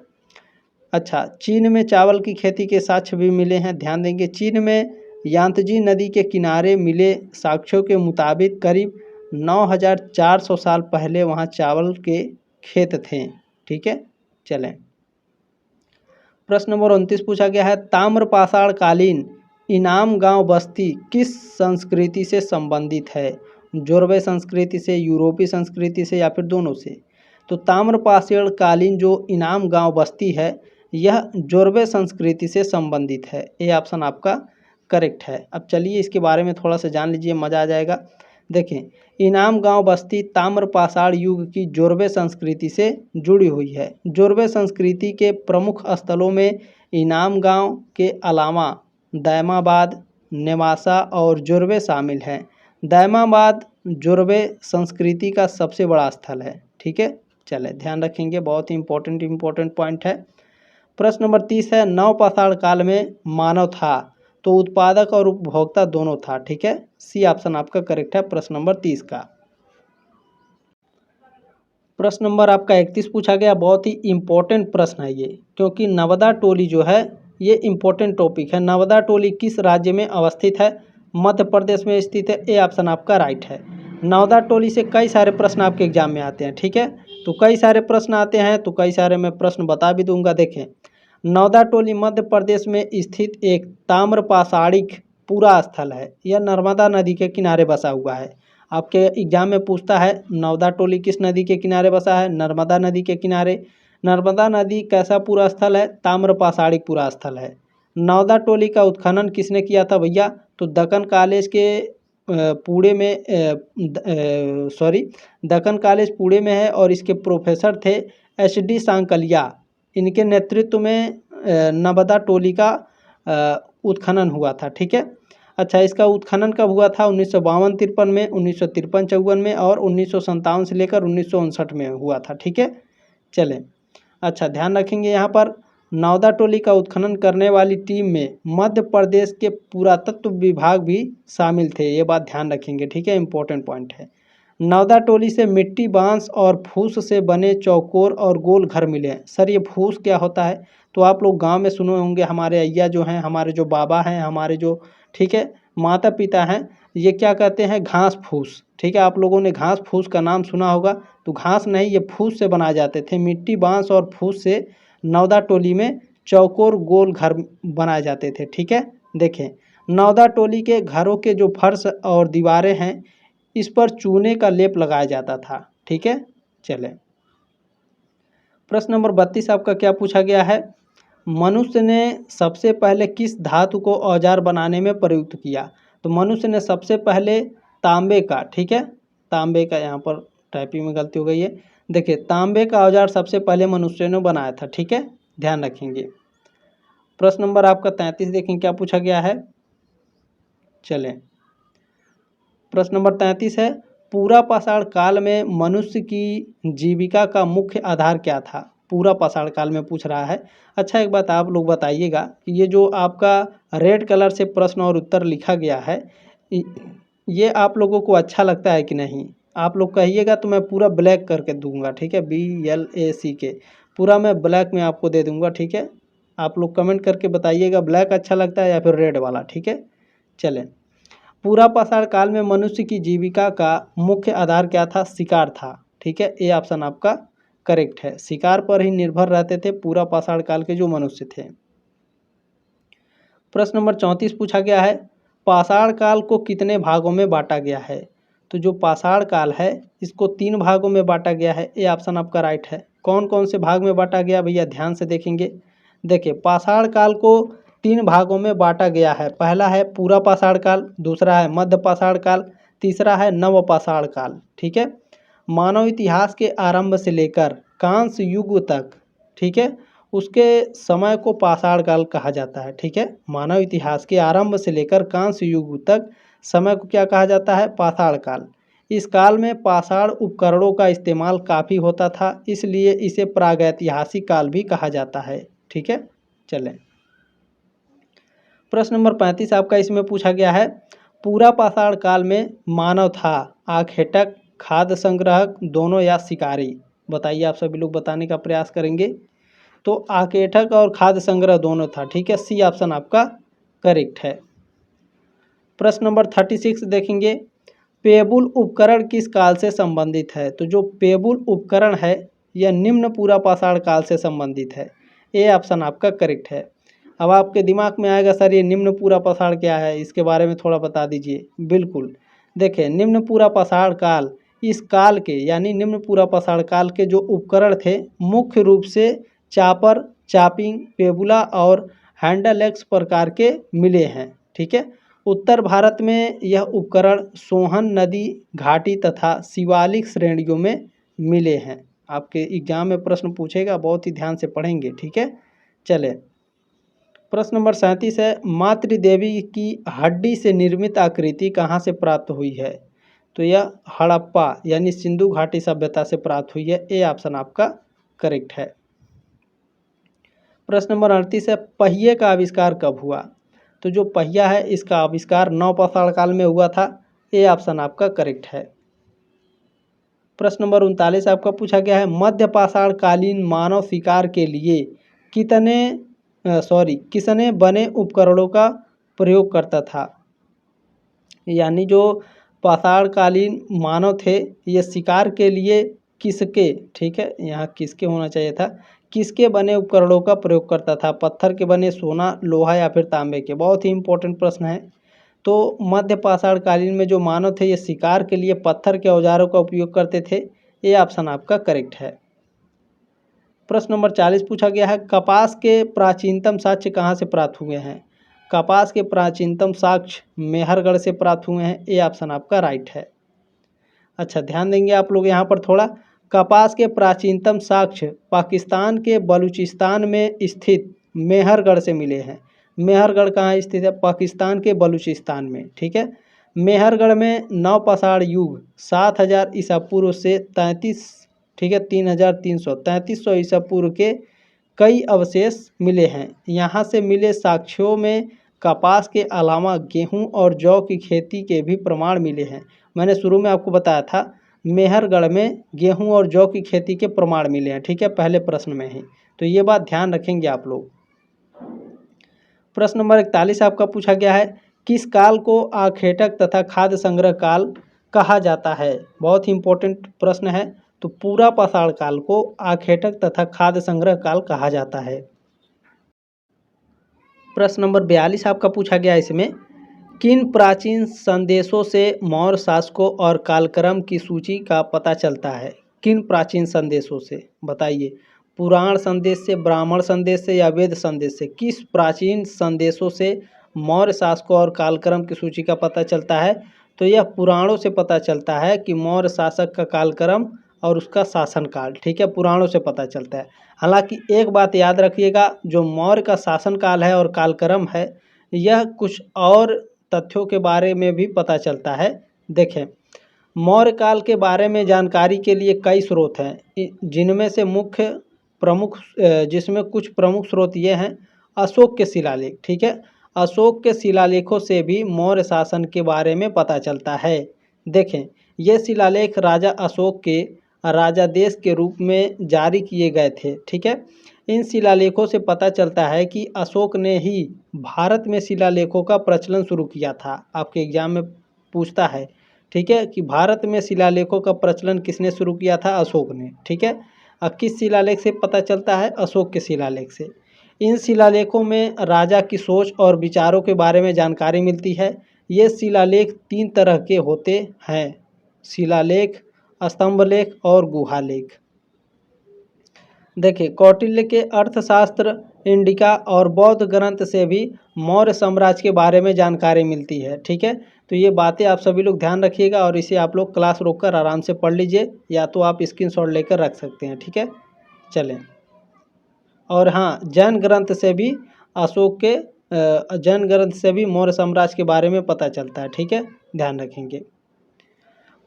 अच्छा, चीन में चावल की खेती के साक्ष्य भी मिले हैं, ध्यान देंगे। चीन में यांतजी नदी के किनारे मिले साक्ष्यों के मुताबिक करीब 9400 साल पहले वहाँ चावल के खेत थे, ठीक है। चलें, प्रश्न नंबर 29 पूछा गया है, ताम्रपाषाण कालीन इनाम गांव बस्ती किस संस्कृति से संबंधित है? जोरवे संस्कृति से, यूरोपीय संस्कृति से या फिर दोनों से? तो ताम्रपाषाण कालीन जो इनाम गांव बस्ती है यह जोरवे संस्कृति से संबंधित है। ये ऑप्शन आपका करेक्ट है। अब चलिए इसके बारे में थोड़ा सा जान लीजिए, मज़ा आ जाएगा। देखें, इनाम गांव बस्ती ताम्रपाषाण युग की जोरवे संस्कृति से जुड़ी हुई है। जोरवे संस्कृति के प्रमुख स्थलों में इनाम गांव के अलावा दैमाबाद, नेवासा और जोरवे शामिल हैं। दैमाबाद जोरवे संस्कृति का सबसे बड़ा स्थल है, ठीक है। चले, ध्यान रखेंगे, बहुत ही इम्पोर्टेंट पॉइंट है। प्रश्न नंबर 30 है, नवपाषाण काल में मानव था तो उत्पादक और उपभोक्ता दोनों था, ठीक है। सी ऑप्शन आपका करेक्ट है प्रश्न नंबर 30 का। प्रश्न नंबर आपका 31 पूछा गया, बहुत ही इम्पोर्टेंट प्रश्न है ये, क्योंकि नवदा टोली जो है ये इम्पोर्टेंट टॉपिक है। नवदा टोली किस राज्य में अवस्थित है? मध्य प्रदेश में स्थित है। ए ऑप्शन आपका राइट है। नवदा टोली से कई सारे प्रश्न आपके एग्जाम में आते हैं, ठीक है। तो कई सारे प्रश्न आते हैं, तो कई सारे मैं प्रश्न बता भी दूंगा। देखें, नवदा टोली मध्य प्रदेश में स्थित एक ताम्रपाषाणिक पूरा स्थल है। यह नर्मदा नदी के किनारे बसा हुआ है। आपके एग्जाम में पूछता है नवदा टोली किस नदी के किनारे बसा है? नर्मदा नदी के किनारे। नर्मदा नदी कैसा पूरा स्थल है? ताम्रपाषाणिक पूरा स्थल है। नवदा टोली का उत्खनन किसने किया था भैया? तो दक्कन कॉलेज के पुणे में दक्कन कॉलेज पुणे में है, और इसके प्रोफेसर थे HD सांकलिया। इनके नेतृत्व में नवदा टोली का उत्खनन हुआ था, ठीक है। अच्छा, इसका उत्खनन कब हुआ था? 1952-53 में, 1953-54 में, और 1957 से लेकर 1959 में हुआ था, ठीक है। चलें, अच्छा ध्यान रखेंगे यहाँ पर नवदा टोली का उत्खनन करने वाली टीम में मध्य प्रदेश के पुरातत्व विभाग भी शामिल थे। ये बात ध्यान रखेंगे, ठीक है, इंपॉर्टेंट पॉइंट है। नवदा टोली से मिट्टी, बांस और फूस से बने चौकोर और गोल घर मिले हैं। सर ये फूस क्या होता है? तो आप लोग गांव में सुने होंगे, हमारे अय्या जो हैं, हमारे जो बाबा हैं, हमारे जो, ठीक है, माता पिता हैं, ये क्या कहते हैं? घास फूस, ठीक है। आप लोगों ने घास फूस का नाम सुना होगा, तो घास नहीं, ये फूस से बनाए जाते थे। मिट्टी, बांस और फूस से नवदा टोली में चौकोर गोल घर बनाए जाते थे, ठीक है। देखें, नवदा टोली के घरों के जो फर्श और दीवारें हैं, इस पर चूने का लेप लगाया जाता था, ठीक है। चलें, प्रश्न नंबर 32 आपका क्या पूछा गया है? मनुष्य ने सबसे पहले किस धातु को औजार बनाने में प्रयुक्त किया? तो मनुष्य ने सबसे पहले तांबे का, ठीक है, तांबे का, यहाँ पर टाइपिंग में गलती हो गई है। देखिए, तांबे का औजार सबसे पहले मनुष्य ने बनाया था, ठीक है, ध्यान रखेंगे। प्रश्न नंबर आपका 33 देखें क्या पूछा गया है। चलें, प्रश्न नंबर 33 है, पूरा पाषाण काल में मनुष्य की जीविका का मुख्य आधार क्या था? पूरा पाषाण काल में पूछ रहा है। अच्छा, एक बात आप लोग बताइएगा कि ये जो आपका रेड कलर से प्रश्न और उत्तर लिखा गया है, ये आप लोगों को अच्छा लगता है कि नहीं? आप लोग कहिएगा तो मैं पूरा ब्लैक करके दूंगा, ठीक है, BLACK, पूरा मैं ब्लैक में आपको दे दूंगा, ठीक है। आप लोग कमेंट करके बताइएगा ब्लैक अच्छा लगता है या फिर रेड वाला, ठीक है। चलें, पूरा पाषाण काल में मनुष्य की जीविका का मुख्य आधार क्या था? शिकार था, ठीक है। ए ऑप्शन आपका करेक्ट है। शिकार पर ही निर्भर रहते थे पूरा पाषाण काल के जो मनुष्य थे। प्रश्न नंबर 34 पूछा गया है, पाषाण काल को कितने भागों में बांटा गया है? तो जो पाषाण काल है इसको 3 भागों में बांटा गया है। ए ऑप्शन आपका राइट है। कौन कौन से भाग में बांटा गया भैया? ध्यान से देखेंगे। देखिए, पाषाण काल को 3 भागों में बांटा गया है। पहला है पूरा पाषाण काल, दूसरा है मध्य पाषाण काल, तीसरा है नव पाषाण काल, ठीक है। मानव इतिहास के आरंभ से लेकर कांस्य युग तक, ठीक है, उसके समय को पाषाण काल कहा जाता है, ठीक है। मानव इतिहास के आरंभ से लेकर कांस्य युग तक समय को क्या कहा जाता है? पाषाण काल। इस काल में पाषाण उपकरणों का इस्तेमाल काफ़ी होता था, इसलिए इसे प्रागैतिहासिक काल भी कहा जाता है, ठीक है। चलें, प्रश्न नंबर 35 आपका इसमें पूछा गया है, पूरा पाषाण काल में मानव था आखेटक, खाद्य संग्राहक, दोनों या शिकारी? बताइए, आप सभी लोग बताने का प्रयास करेंगे। तो आकेठक और खाद्य संग्रह दोनों था, ठीक है, सी ऑप्शन आपका करेक्ट है। प्रश्न नंबर 36 देखेंगे, पेबुल उपकरण किस काल से संबंधित है? तो जो पेबुल उपकरण है यह निम्न पूरा पाषाण काल से संबंधित है। ए ऑप्शन आपका करेक्ट है। अब आपके दिमाग में आएगा सर ये निम्न पूरा पाषाण क्या है, इसके बारे में थोड़ा बता दीजिए। बिल्कुल, देखें, निम्न पूरा पाषाण काल, इस काल के यानी निम्न पूरा पाषाण काल के जो उपकरण थे मुख्य रूप से चापर, चापिंग, पेबुला और हैंडल एक्स प्रकार के मिले हैं, ठीक है। उत्तर भारत में यह उपकरण सोहन नदी घाटी तथा शिवालिक श्रेणियों में मिले हैं। आपके एग्जाम में प्रश्न पूछेगा, बहुत ही ध्यान से पढ़ेंगे, ठीक है। चले, प्रश्न नंबर 37 है, मातृदेवी की हड्डी से निर्मित आकृति कहाँ से प्राप्त हुई है? तो यह हड़प्पा यानी सिंधु घाटी सभ्यता से प्राप्त हुई है। ए ऑप्शन आपका करेक्ट है। प्रश्न नंबर 38 है, पहिए का आविष्कार कब हुआ? तो जो पहिया है इसका आविष्कार नव पाषाण काल में हुआ था। ए ऑप्शन आपका करेक्ट है। प्रश्न नंबर 39 आपका पूछा गया है, मध्य पाषाण कालीन मानव शिकार के लिए किसने बने उपकरणों का प्रयोग करता था। यानी जो पाषाण कालीन मानव थे ये शिकार के लिए किसके, ठीक है यहाँ किसके होना चाहिए था, किसके बने उपकरणों का प्रयोग करता था। पत्थर के बने, सोना, लोहा या फिर तांबे के। बहुत ही इंपॉर्टेंट प्रश्न है। तो मध्य पाषाण कालीन में जो मानव थे ये शिकार के लिए पत्थर के औजारों का उपयोग करते थे। ये ऑप्शन आपका करेक्ट है। प्रश्न नंबर 40 पूछा गया है, कपास के प्राचीनतम साक्ष्य कहाँ से प्राप्त हुए हैं। कपास के प्राचीनतम साक्ष्य मेहरगढ़ से प्राप्त हुए हैं। ये ऑप्शन आपका राइट है। अच्छा ध्यान देंगे आप लोग यहाँ पर थोड़ा, कपास के प्राचीनतम साक्ष्य पाकिस्तान के बलूचिस्तान में स्थित मेहरगढ़ से मिले हैं। मेहरगढ़ कहाँ स्थित है, पाकिस्तान के बलूचिस्तान में, ठीक है। मेहरगढ़ में नवपाषाण युग 7000 ईसा पूर्व से 33, ठीक है 3300 ईसा पूर्व के कई अवशेष मिले हैं। यहाँ से मिले साक्ष्यों में कपास के अलावा गेहूं और जौ की खेती के भी प्रमाण मिले हैं। मैंने शुरू में आपको बताया था मेहरगढ़ में गेहूं और जौ की खेती के प्रमाण मिले हैं, ठीक है, पहले प्रश्न में ही। तो ये बात ध्यान रखेंगे आप लोग। प्रश्न नंबर 41 आपका पूछा गया है, किस काल को आखेटक तथा खाद्य संग्रह काल कहा जाता है। बहुत ही इंपॉर्टेंट प्रश्न है। तो पूरा पाषाण काल को आखेटक तथा खाद्य संग्रह काल कहा जाता है। प्रश्न नंबर 42 आपका पूछा गया, इसमें किन प्राचीन संदेशों से मौर्य शासकों और कालक्रम की सूची का पता चलता है। किन प्राचीन संदेशों से बताइए, पुराण संदेश से, ब्राह्मण संदेश से या वेद संदेश से। किस प्राचीन संदेशों से मौर्य शासकों और कालक्रम की सूची का पता चलता है। तो यह पुराणों से पता चलता है कि मौर्य शासक का कालक्रम और उसका शासनकाल, ठीक है, पुराणों से पता चलता है। हालांकि एक बात याद रखिएगा, जो मौर्य का शासनकाल है और कालक्रम है यह कुछ और तथ्यों के बारे में भी पता चलता है। देखें, मौर्य काल के बारे में जानकारी के लिए कई स्रोत हैं, जिनमें से जिसमें कुछ प्रमुख स्रोत ये हैं। अशोक के शिलालेख, ठीक है, अशोक के शिलालेखों से भी मौर्य शासन के बारे में पता चलता है। देखें, ये शिलालेख राजा अशोक के राजादेश के रूप में जारी किए गए थे, ठीक है। इन शिलालेखों से पता चलता है कि अशोक ने ही भारत में शिलालेखों का प्रचलन शुरू किया था। आपके एग्जाम में पूछता है, ठीक है, कि भारत में शिलालेखों का प्रचलन किसने शुरू किया था, अशोक ने, ठीक है। अब किस शिलालेख से पता चलता है, अशोक के शिलालेख से। इन शिलालेखों में राजा की सोच और विचारों के बारे में जानकारी मिलती है। ये शिलालेख 3 तरह के होते हैं, शिलालेख, स्तंभलेख और गुहालेख। देखिए, कौटिल्य के अर्थशास्त्र, इंडिका और बौद्ध ग्रंथ से भी मौर्य साम्राज्य के बारे में जानकारी मिलती है, ठीक है। तो ये बातें आप सभी लोग ध्यान रखिएगा और इसे आप लोग क्लास रोककर आराम से पढ़ लीजिए, या तो आप स्क्रीनशॉट लेकर रख सकते हैं, ठीक है। चलें, और हाँ, जैन ग्रंथ से भी जैन ग्रंथ से भी मौर्य साम्राज्य के बारे में पता चलता है, ठीक है, ध्यान रखेंगे।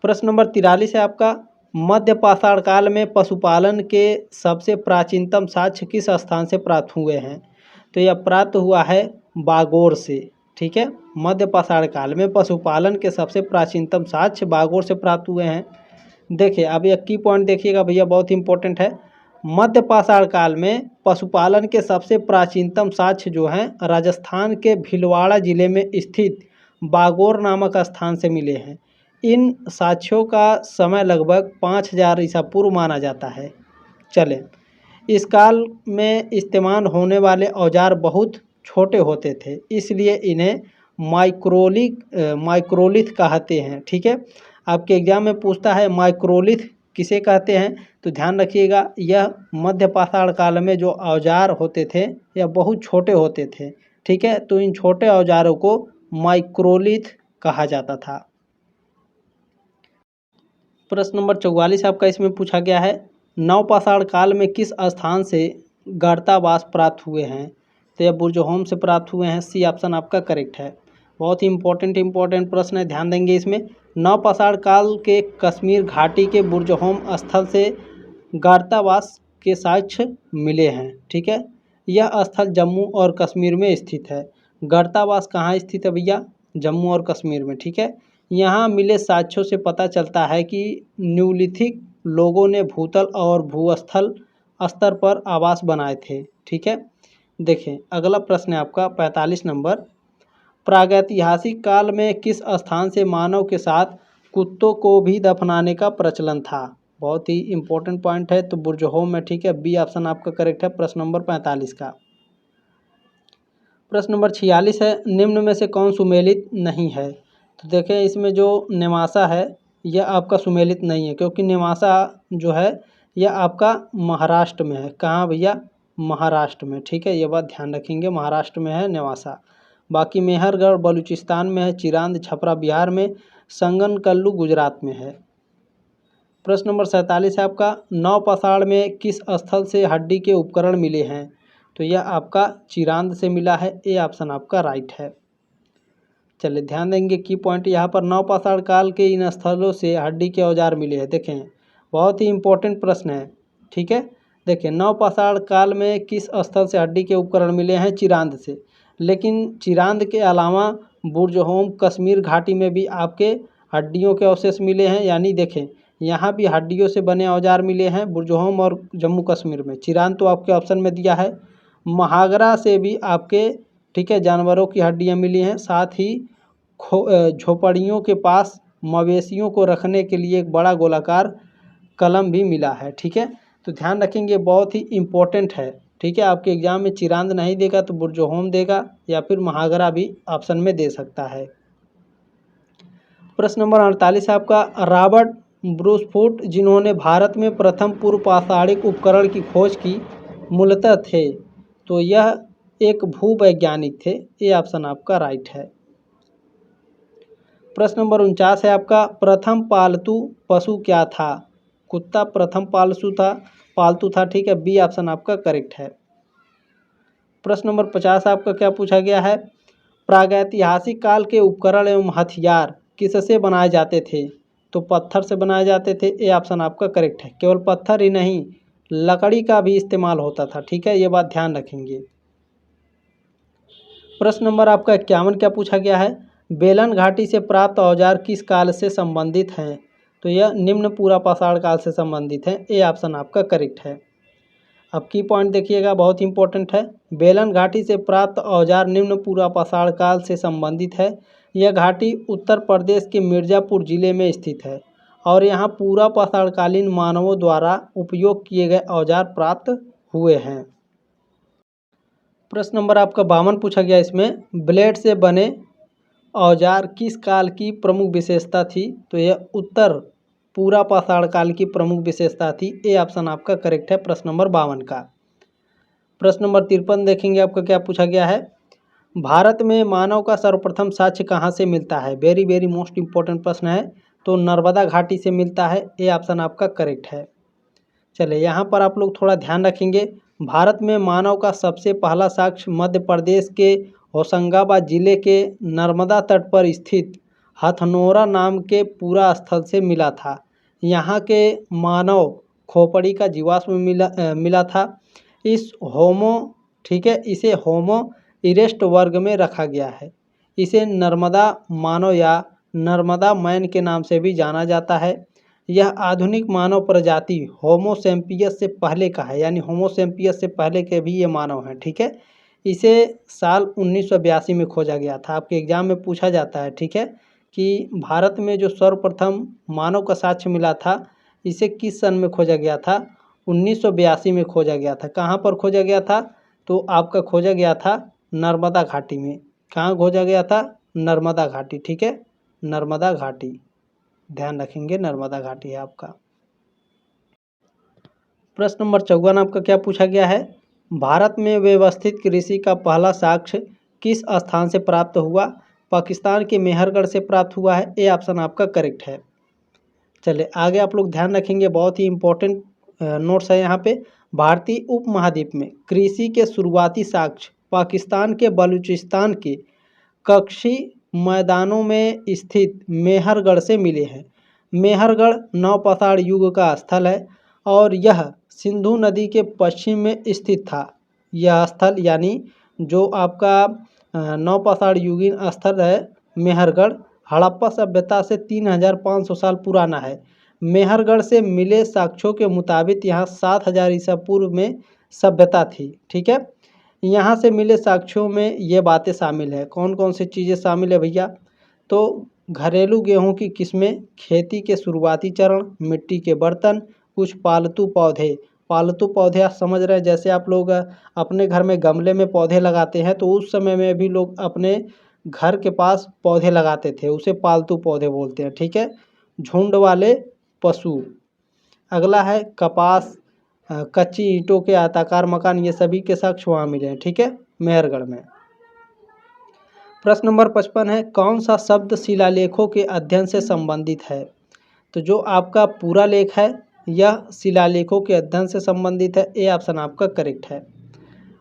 प्रश्न नंबर 43 है आपका, मध्य पाषाण काल में पशुपालन के सबसे प्राचीनतम साक्ष्य किस स्थान से प्राप्त हुए हैं। तो यह प्राप्त हुआ है बागोर से, ठीक है। मध्य पाषाण काल में पशुपालन के सबसे प्राचीनतम साक्ष्य बागोर से प्राप्त हुए हैं। देखिए, अब यह की पॉइंट देखिएगा भैया, बहुत इंपॉर्टेंट है। मध्य पाषाण काल में पशुपालन के सबसे प्राचीनतम साक्ष्य जो हैं राजस्थान के भीलवाड़ा जिले में स्थित बागोर नामक स्थान से मिले हैं। इन साक्ष्यों का समय लगभग 5000 ईसा पूर्व माना जाता है। चलें, इस काल में इस्तेमाल होने वाले औजार बहुत छोटे होते थे, इसलिए इन्हें माइक्रोलिथ कहते हैं, ठीक है। आपके एग्जाम में पूछता है माइक्रोलिथ किसे कहते हैं, तो ध्यान रखिएगा, यह मध्य पाषाण काल में जो औजार होते थे यह बहुत छोटे होते थे, ठीक है। तो इन छोटे औजारों को माइक्रोलिथ कहा जाता था। प्रश्न नंबर 44 आपका इसमें पूछा गया है, नवपाषाण काल में किस स्थान से गर्तावास प्राप्त हुए हैं। तो यह बुर्जहोम से प्राप्त हुए हैं। सी ऑप्शन आपका करेक्ट है। बहुत ही इंपॉर्टेंट प्रश्न है, ध्यान देंगे इसमें। नवपाषाण काल के कश्मीर घाटी के बुर्जहोम स्थल से गर्तावास के साक्ष्य मिले हैं, ठीक है। यह स्थल जम्मू और कश्मीर में स्थित है। गर्तावास कहाँ स्थित है भैया, जम्मू और कश्मीर में, ठीक है। यहाँ मिले साक्ष्यों से पता चलता है कि न्यूलिथिक लोगों ने भूतल और भूस्थल स्तर पर आवास बनाए थे। ठीक है, देखें अगला प्रश्न है आपका 45 नंबर। प्रागैतिहासिक काल में किस स्थान से मानव के साथ कुत्तों को भी दफनाने का प्रचलन था? बहुत ही इंपॉर्टेंट पॉइंट है, तो बुर्जहोम में। ठीक है, बी ऑप्शन आपका करेक्ट है प्रश्न नंबर 45 का। प्रश्न नंबर 46 है, निम्न में से कौन सुमेलित नहीं है? तो देखें इसमें जो नेवासा है यह आपका सुमेलित नहीं है, क्योंकि नेवासा जो है यह आपका महाराष्ट्र में है। कहाँ भैया? महाराष्ट्र में। ठीक है, ये बात ध्यान रखेंगे, महाराष्ट्र में है नेवासा। बाकी मेहरगढ़ बलूचिस्तान में है, चिरांद छपरा बिहार में, संगनकल्लू गुजरात में है। प्रश्न नंबर 47 है आपका, नौपाषाण में किस स्थल से हड्डी के उपकरण मिले हैं? तो यह आपका चिरांद से मिला है। ए ऑप्शन आपका राइट है। चलिए ध्यान देंगे की पॉइंट यहाँ पर, नौपाषाण काल के इन स्थलों से हड्डी के औजार मिले हैं। देखें बहुत ही इंपॉर्टेंट प्रश्न है। ठीक है, देखें नौपाषाण काल में किस स्थल से हड्डी के उपकरण मिले हैं? चिरांद से। लेकिन चिरांद के अलावा बुर्जहोम कश्मीर घाटी में भी आपके हड्डियों के अवशेष मिले हैं। यानी देखें यहाँ भी हड्डियों से बने औजार मिले हैं बुर्जहोम और जम्मू कश्मीर में। चिरांद तो आपके ऑप्शन में दिया है। महागरा से भी आपके, ठीक है, जानवरों की हड्डियाँ मिली हैं। साथ ही झोपड़ियों के पास मवेशियों को रखने के लिए एक बड़ा गोलाकार कलम भी मिला है। ठीक है, तो ध्यान रखेंगे, बहुत ही इम्पोर्टेंट है। ठीक है, आपके एग्जाम में चिरांद नहीं देगा तो बुर्जहोम देगा, या फिर महागरा भी ऑप्शन में दे सकता है। प्रश्न नंबर 48 है आपका, रॉबर्ट ब्रूसफुट जिन्होंने भारत में प्रथम पूर्व पाषाणिक उपकरण की खोज की मूलतः थे? तो यह एक भूवैज्ञानिक थे। ये ऑप्शन आपका राइट है। प्रश्न नंबर 49 है आपका, प्रथम पालतू पशु क्या था? कुत्ता प्रथम पालतू था। ठीक है, बी ऑप्शन आपका करेक्ट है। प्रश्न नंबर 50 आपका क्या पूछा गया है, प्रागैतिहासिक काल के उपकरण एवं हथियार किससे बनाए जाते थे? तो पत्थर से बनाए जाते थे। ए ऑप्शन आपका करेक्ट है। केवल पत्थर ही नहीं, लकड़ी का भी इस्तेमाल होता था। ठीक है, ये बात ध्यान रखेंगे। प्रश्न नंबर आपका 51 क्या पूछा गया है, बेलन घाटी से प्राप्त औजार किस काल से संबंधित हैं? तो यह निम्न पुरापाषाण काल से संबंधित है। ए ऑप्शन आपका करेक्ट है। अब की पॉइंट देखिएगा, बहुत इंपॉर्टेंट है। बेलन घाटी से प्राप्त औजार निम्न पुरापाषाण काल से संबंधित है। यह घाटी उत्तर प्रदेश के मिर्ज़ापुर जिले में स्थित है और यहाँ पुरापाषाणकालीन मानवों द्वारा उपयोग किए गए औजार प्राप्त हुए हैं। प्रश्न नंबर आपका 52 पूछा गया, इसमें ब्लेड से बने औजार किस काल की प्रमुख विशेषता थी? तो यह उत्तर पुरापाषाण काल की प्रमुख विशेषता थी। ए ऑप्शन आपका करेक्ट है प्रश्न नंबर 52 का। प्रश्न नंबर 53 देखेंगे आपका क्या पूछा गया है, भारत में मानव का सर्वप्रथम साक्ष्य कहाँ से मिलता है? वेरी वेरी मोस्ट इंपॉर्टेंट प्रश्न है। तो नर्मदा घाटी से मिलता है। ए ऑप्शन आपका करेक्ट है। चलिए यहाँ पर आप लोग थोड़ा ध्यान रखेंगे, भारत में मानव का सबसे पहला साक्ष्य मध्य प्रदेश के होशंगाबाद जिले के नर्मदा तट पर स्थित हथनोरा नाम के पूरा स्थल से मिला था। यहाँ के मानव खोपड़ी का जीवाश्म मिला था। इस होमो, ठीक है, इसे होमो इरेक्टस वर्ग में रखा गया है। इसे नर्मदा मानव या नर्मदा मैन के नाम से भी जाना जाता है। यह आधुनिक मानव प्रजाति होमो सैपियंस से पहले का है, यानी होमो सैपियंस से पहले के भी ये मानव हैं। ठीक है, इसे साल 1982 में खोजा गया था। आपके एग्जाम में पूछा जाता है, ठीक है, कि भारत में जो सर्वप्रथम मानव का साक्ष्य मिला था इसे किस सन में खोजा गया था? 1982 में खोजा गया था। कहाँ पर खोजा गया था? तो आपका खोजा गया था नर्मदा घाटी में। कहाँ खोजा गया था? नर्मदा घाटी। ठीक है, नर्मदा घाटी, ध्यान रखेंगे, नर्मदा घाटी है आपका। प्रश्न नंबर 54 आपका क्या पूछा गया है, भारत में व्यवस्थित कृषि का पहला साक्ष्य किस स्थान से प्राप्त हुआ? पाकिस्तान के मेहरगढ़ से प्राप्त हुआ है। ए ऑप्शन आपका करेक्ट है। चलिए आगे आप लोग ध्यान रखेंगे, बहुत ही इंपॉर्टेंट नोट्स है यहाँ पे। भारतीय उपमहाद्वीप में कृषि के शुरुआती साक्ष्य पाकिस्तान के बलूचिस्तान के कक्षी मैदानों में स्थित मेहरगढ़ से मिले हैं। मेहरगढ़ नौपाषाण युग का स्थल है और यह सिंधु नदी के पश्चिम में स्थित था। यह स्थल यानी जो आपका नौपाषाण युगीन स्थल है मेहरगढ़, हड़प्पा सभ्यता से 3500 साल पुराना है। मेहरगढ़ से मिले साक्ष्यों के मुताबिक यहाँ 7000 ईसा पूर्व में सभ्यता थी। ठीक है, यहाँ से मिले साक्ष्यों में ये बातें शामिल है। कौन कौन सी चीज़ें शामिल है भैया? तो घरेलू गेहूं की किस्में, खेती के शुरुआती चरण, मिट्टी के बर्तन, कुछ पालतू पौधे। पालतू पौधे आप समझ रहे हैं, जैसे आप लोग अपने घर में गमले में पौधे लगाते हैं, तो उस समय में भी लोग अपने घर के पास पौधे लगाते थे, उसे पालतू पौधे बोलते हैं। ठीक है, झुंड वाले पशु। अगला है कपास, कच्ची ईंटों के आयताकार मकान, ये सभी के साक्ष्य वहाँ मिले हैं। ठीक है, मेहरगढ़ में। प्रश्न नंबर 55 है, कौन सा शब्द शिलालेखों के अध्ययन से संबंधित है? तो जो आपका पूरा लेख है यह शिलालेखों के अध्ययन से संबंधित है। ए ऑप्शन आपका करेक्ट है।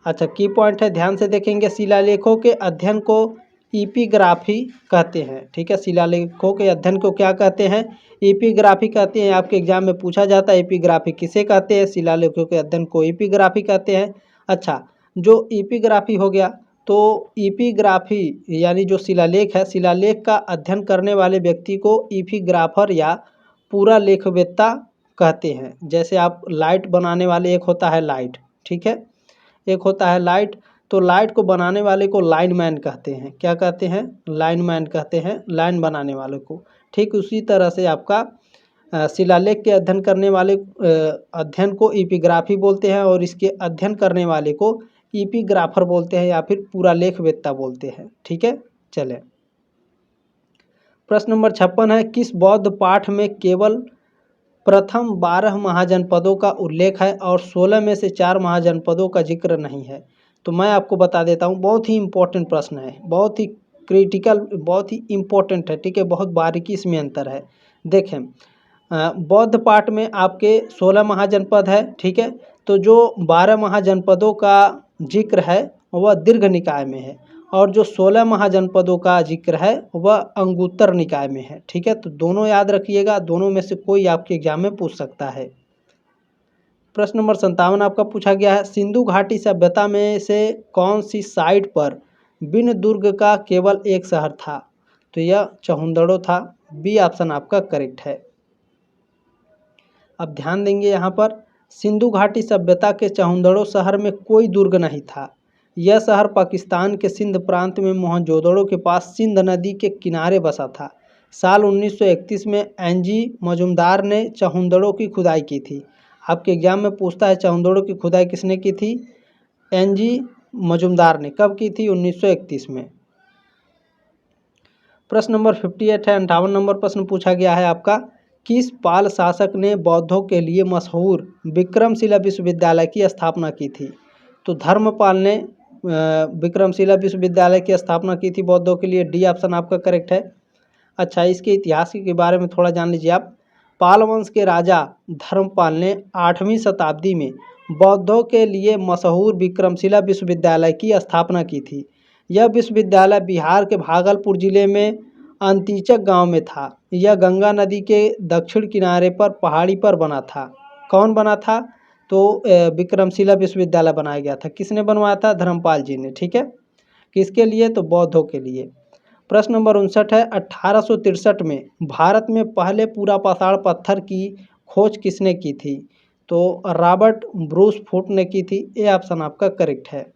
अच्छा, की पॉइंट है, ध्यान से देखेंगे। शिलालेखों के अध्ययन को एपिग्राफी कहते हैं। ठीक है, शिलालेखों के अध्ययन को क्या कहते हैं? एपिग्राफी कहते हैं। आपके एग्जाम में पूछा जाता है एपिग्राफी किसे कहते हैं? शिलालेखों के अध्ययन को एपिग्राफी कहते हैं। अच्छा, जो एपिग्राफी हो गया, तो एपिग्राफी यानी जो शिलालेख है, शिलालेख का अध्ययन करने वाले व्यक्ति को एपिग्राफर या पूरा लेखवेत्ता कहते हैं। जैसे आप लाइट बनाने वाले, एक होता है लाइट, ठीक है, एक होता है लाइट, तो लाइट को बनाने वाले को लाइनमैन कहते हैं। क्या कहते हैं? लाइनमैन कहते हैं, लाइन बनाने वाले को। ठीक उसी तरह से आपका शिलालेख के अध्ययन करने वाले अध्ययन को एपिग्राफी बोलते हैं, और इसके अध्ययन करने वाले को एपिग्राफर बोलते हैं या फिर पूरा लेखवेत्ता बोलते हैं। ठीक है, चले प्रश्न नंबर 56 है, किस बौद्ध पाठ में केवल प्रथम 12 महाजनपदों का उल्लेख है और 16 में से 4 महाजनपदों का जिक्र नहीं है? तो मैं आपको बता देता हूँ, बहुत ही इम्पोर्टेंट प्रश्न है, बहुत ही क्रिटिकल, बहुत ही इम्पोर्टेंट है। ठीक है, बहुत बारीकी इसमें अंतर है। देखें, बौद्ध पाठ में आपके 16 महाजनपद है। ठीक है, तो जो 12 महाजनपदों का जिक्र है वह दीर्घ निकाय में है, और जो 16 महाजनपदों का जिक्र है वह अंगुत्तर निकाय में है। ठीक है, तो दोनों याद रखिएगा, दोनों में से कोई आपके एग्जाम में पूछ सकता है। प्रश्न नंबर 57 आपका पूछा गया है, सिंधु घाटी सभ्यता में से कौन सी साइट पर बिन दुर्ग का केवल एक शहर था? तो यह चहुंदड़ो था। बी ऑप्शन आपका करेक्ट है। अब ध्यान देंगे, यहाँ पर सिंधु घाटी सभ्यता के चहुंदड़ो शहर में कोई दुर्ग नहीं था। यह शहर पाकिस्तान के सिंध प्रांत में मोहनजोदड़ो के पास सिंध नदी के किनारे बसा था। साल 1931 में एनजी मजुमदार ने चहुंदड़ो की खुदाई की थी। आपके एग्जाम में पूछता है चहुंदड़ो की खुदाई किसने की थी? एनजी मजुमदार ने। कब की थी? 1931 में। प्रश्न नंबर 58 है, 58 नंबर प्रश्न पूछा गया है आपका, किस पाल शासक ने बौद्धों के लिए मशहूर विक्रमशिला विश्वविद्यालय की स्थापना की थी? तो धर्मपाल ने विक्रमशिला विश्वविद्यालय की स्थापना की थी बौद्धों के लिए। डी ऑप्शन आपका करेक्ट है। अच्छा, इसके इतिहास के बारे में थोड़ा जान लीजिए आप। पाल वंश के राजा धर्मपाल ने 8वीं शताब्दी में बौद्धों के लिए मशहूर विक्रमशिला विश्वविद्यालय की स्थापना की थी। यह विश्वविद्यालय बिहार के भागलपुर जिले में अंतिचक गांव में था। यह गंगा नदी के दक्षिण किनारे पर पहाड़ी पर बना था। कौन बना था? तो विक्रमशिला विश्वविद्यालय बनाया गया था। किसने बनवाया था? धर्मपाल जी ने। ठीक है, किसके लिए? तो बौद्धों के लिए। प्रश्न नंबर 59 है, 1863 में भारत में पहले पूरा पाषाण पत्थर की खोज किसने की थी? तो रॉबर्ट ब्रूस फुट ने की थी। ए ऑप्शन आपका करेक्ट है।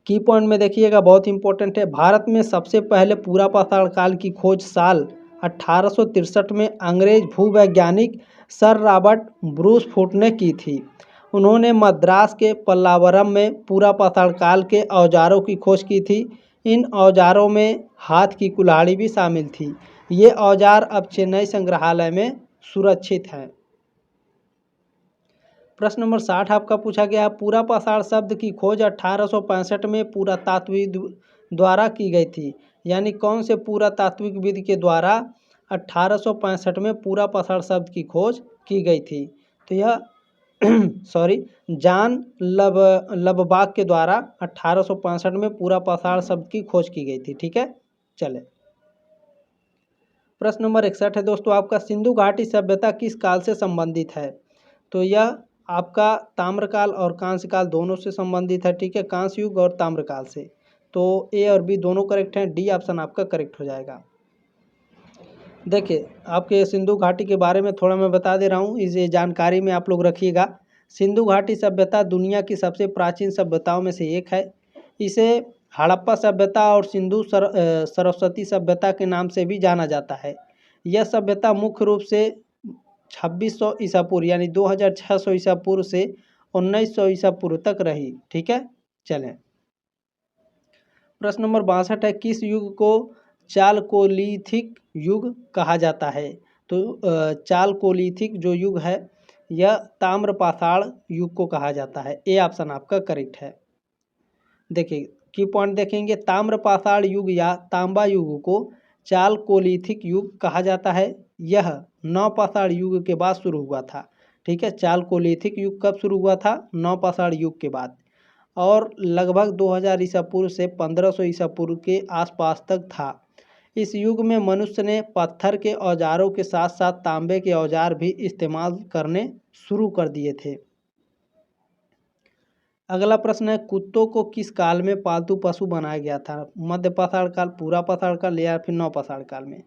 की पॉइंट में देखिएगा, बहुत इंपॉर्टेंट है। भारत में सबसे पहले पूरा पाषाण काल की खोज साल 1863 में अंग्रेज भूवैज्ञानिक सर रॉबर्ट ब्रूस फुट ने की थी। उन्होंने मद्रास के पल्लावरम में पूरा पाषाण काल के औजारों की खोज की थी। इन औजारों में हाथ की कुल्हाड़ी भी शामिल थी। ये औजार अब चेन्नई संग्रहालय में सुरक्षित हैं। प्रश्न नंबर 60 आपका पूछा गया है, पूरा पाषाण शब्द की खोज 1865 में पुरातात्विक द्वारा की गई थी। यानी कौन से पुरातात्विक विद के द्वारा 1865 में पूरा पाषाण शब्द की खोज की गई थी? तो यह जॉन लबबाग के द्वारा 1865 में पूरा पाषाण शब्द की खोज की गई थी। ठीक है, चले प्रश्न नंबर 61 है दोस्तों आपका, सिंधु घाटी सभ्यता किस काल से संबंधित है? तो यह आपका ताम्रकाल और कांस्य काल दोनों से संबंधित है। ठीक है, कांस्य युग और ताम्रकाल से। तो ए और बी दोनों करेक्ट हैं, डी ऑप्शन आपका करेक्ट हो जाएगा। देखिए आपके सिंधु घाटी के बारे में थोड़ा मैं बता दे रहा हूँ, इस जानकारी में आप लोग रखिएगा। सिंधु घाटी सभ्यता दुनिया की सबसे प्राचीन सभ्यताओं में से एक है। इसे हड़प्पा सभ्यता और सरस्वती सभ्यता के नाम से भी जाना जाता है। यह सभ्यता मुख्य रूप से 2600 ईसा पूर्व यानी 2600 ईसा पूर्व से 1900 ईसा पूर्व तक रही। ठीक है, चलें। प्रश्न नंबर 62 है, किस युग को चालकोलिथिक युग कहा जाता है? तो चालकोलिथिक जो युग है यह ताम्रपाषाण युग को कहा जाता है। ए ऑप्शन आपका करेक्ट है। देखिए की पॉइंट देखेंगे, ताम्रपाषाण युग या तांबा युग को चालकोलिथिक युग कहा जाता है। यह नवपाषाण युग के बाद शुरू हुआ था। ठीक है, चालकोलिथिक युग कब शुरू हुआ था? नवपाषाण युग के बाद, और लगभग 2000 ईसा पूर्व से 1500 ईसा पूर्व के आसपास तक था। इस युग में मनुष्य ने पत्थर के औजारों के साथ साथ तांबे के औजार भी इस्तेमाल करने शुरू कर दिए थे। अगला प्रश्न है, कुत्तों को किस काल में पालतू पशु बनाया गया था? मध्य पाषाण काल, पूरा पाषाण काल या फिर नव पाषाण काल में?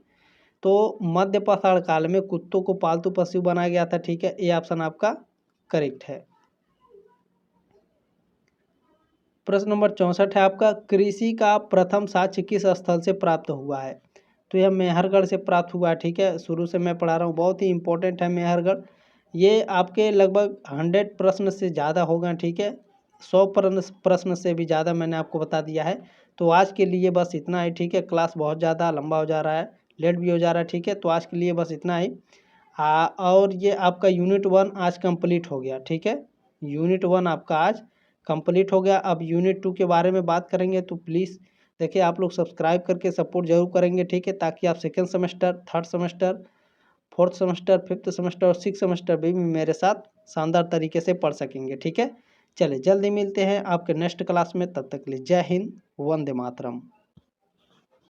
तो मध्य पाषाण काल में कुत्तों को पालतू पशु बनाया गया था। ठीक है, ये ऑप्शन आपका करेक्ट है। प्रश्न नंबर 64 है आपका, कृषि का प्रथम साक्ष्य किस स्थल से प्राप्त हुआ है? तो यह मेहरगढ़ से प्राप्त हुआ है। ठीक है, शुरू से मैं पढ़ा रहा हूँ, बहुत ही इंपॉर्टेंट है मेहरगढ़। ये आपके लगभग 100 प्रश्न से ज़्यादा होगा। ठीक है, 100 प्रश्न से भी ज़्यादा मैंने आपको बता दिया है। तो आज के लिए बस इतना ही। ठीक है, क्लास बहुत ज़्यादा लंबा हो जा रहा है, लेट भी हो जा रहा है। ठीक है, तो आज के लिए बस इतना ही। और ये आपका यूनिट 1 आज कंप्लीट हो गया। ठीक है, यूनिट 1 आपका आज कंप्लीट हो गया। अब यूनिट 2 के बारे में बात करेंगे, तो प्लीज़ देखिए आप लोग सब्सक्राइब करके सपोर्ट जरूर करेंगे। ठीक है, ताकि आप second semester, third semester, fourth semester, fifth semester और सिक्स सेमेस्टर भी मेरे साथ शानदार तरीके से पढ़ सकेंगे। ठीक है, चलिए जल्दी मिलते हैं आपके नेक्स्ट क्लास में। तब तक के लिए जय हिंद, वंदे मातरम।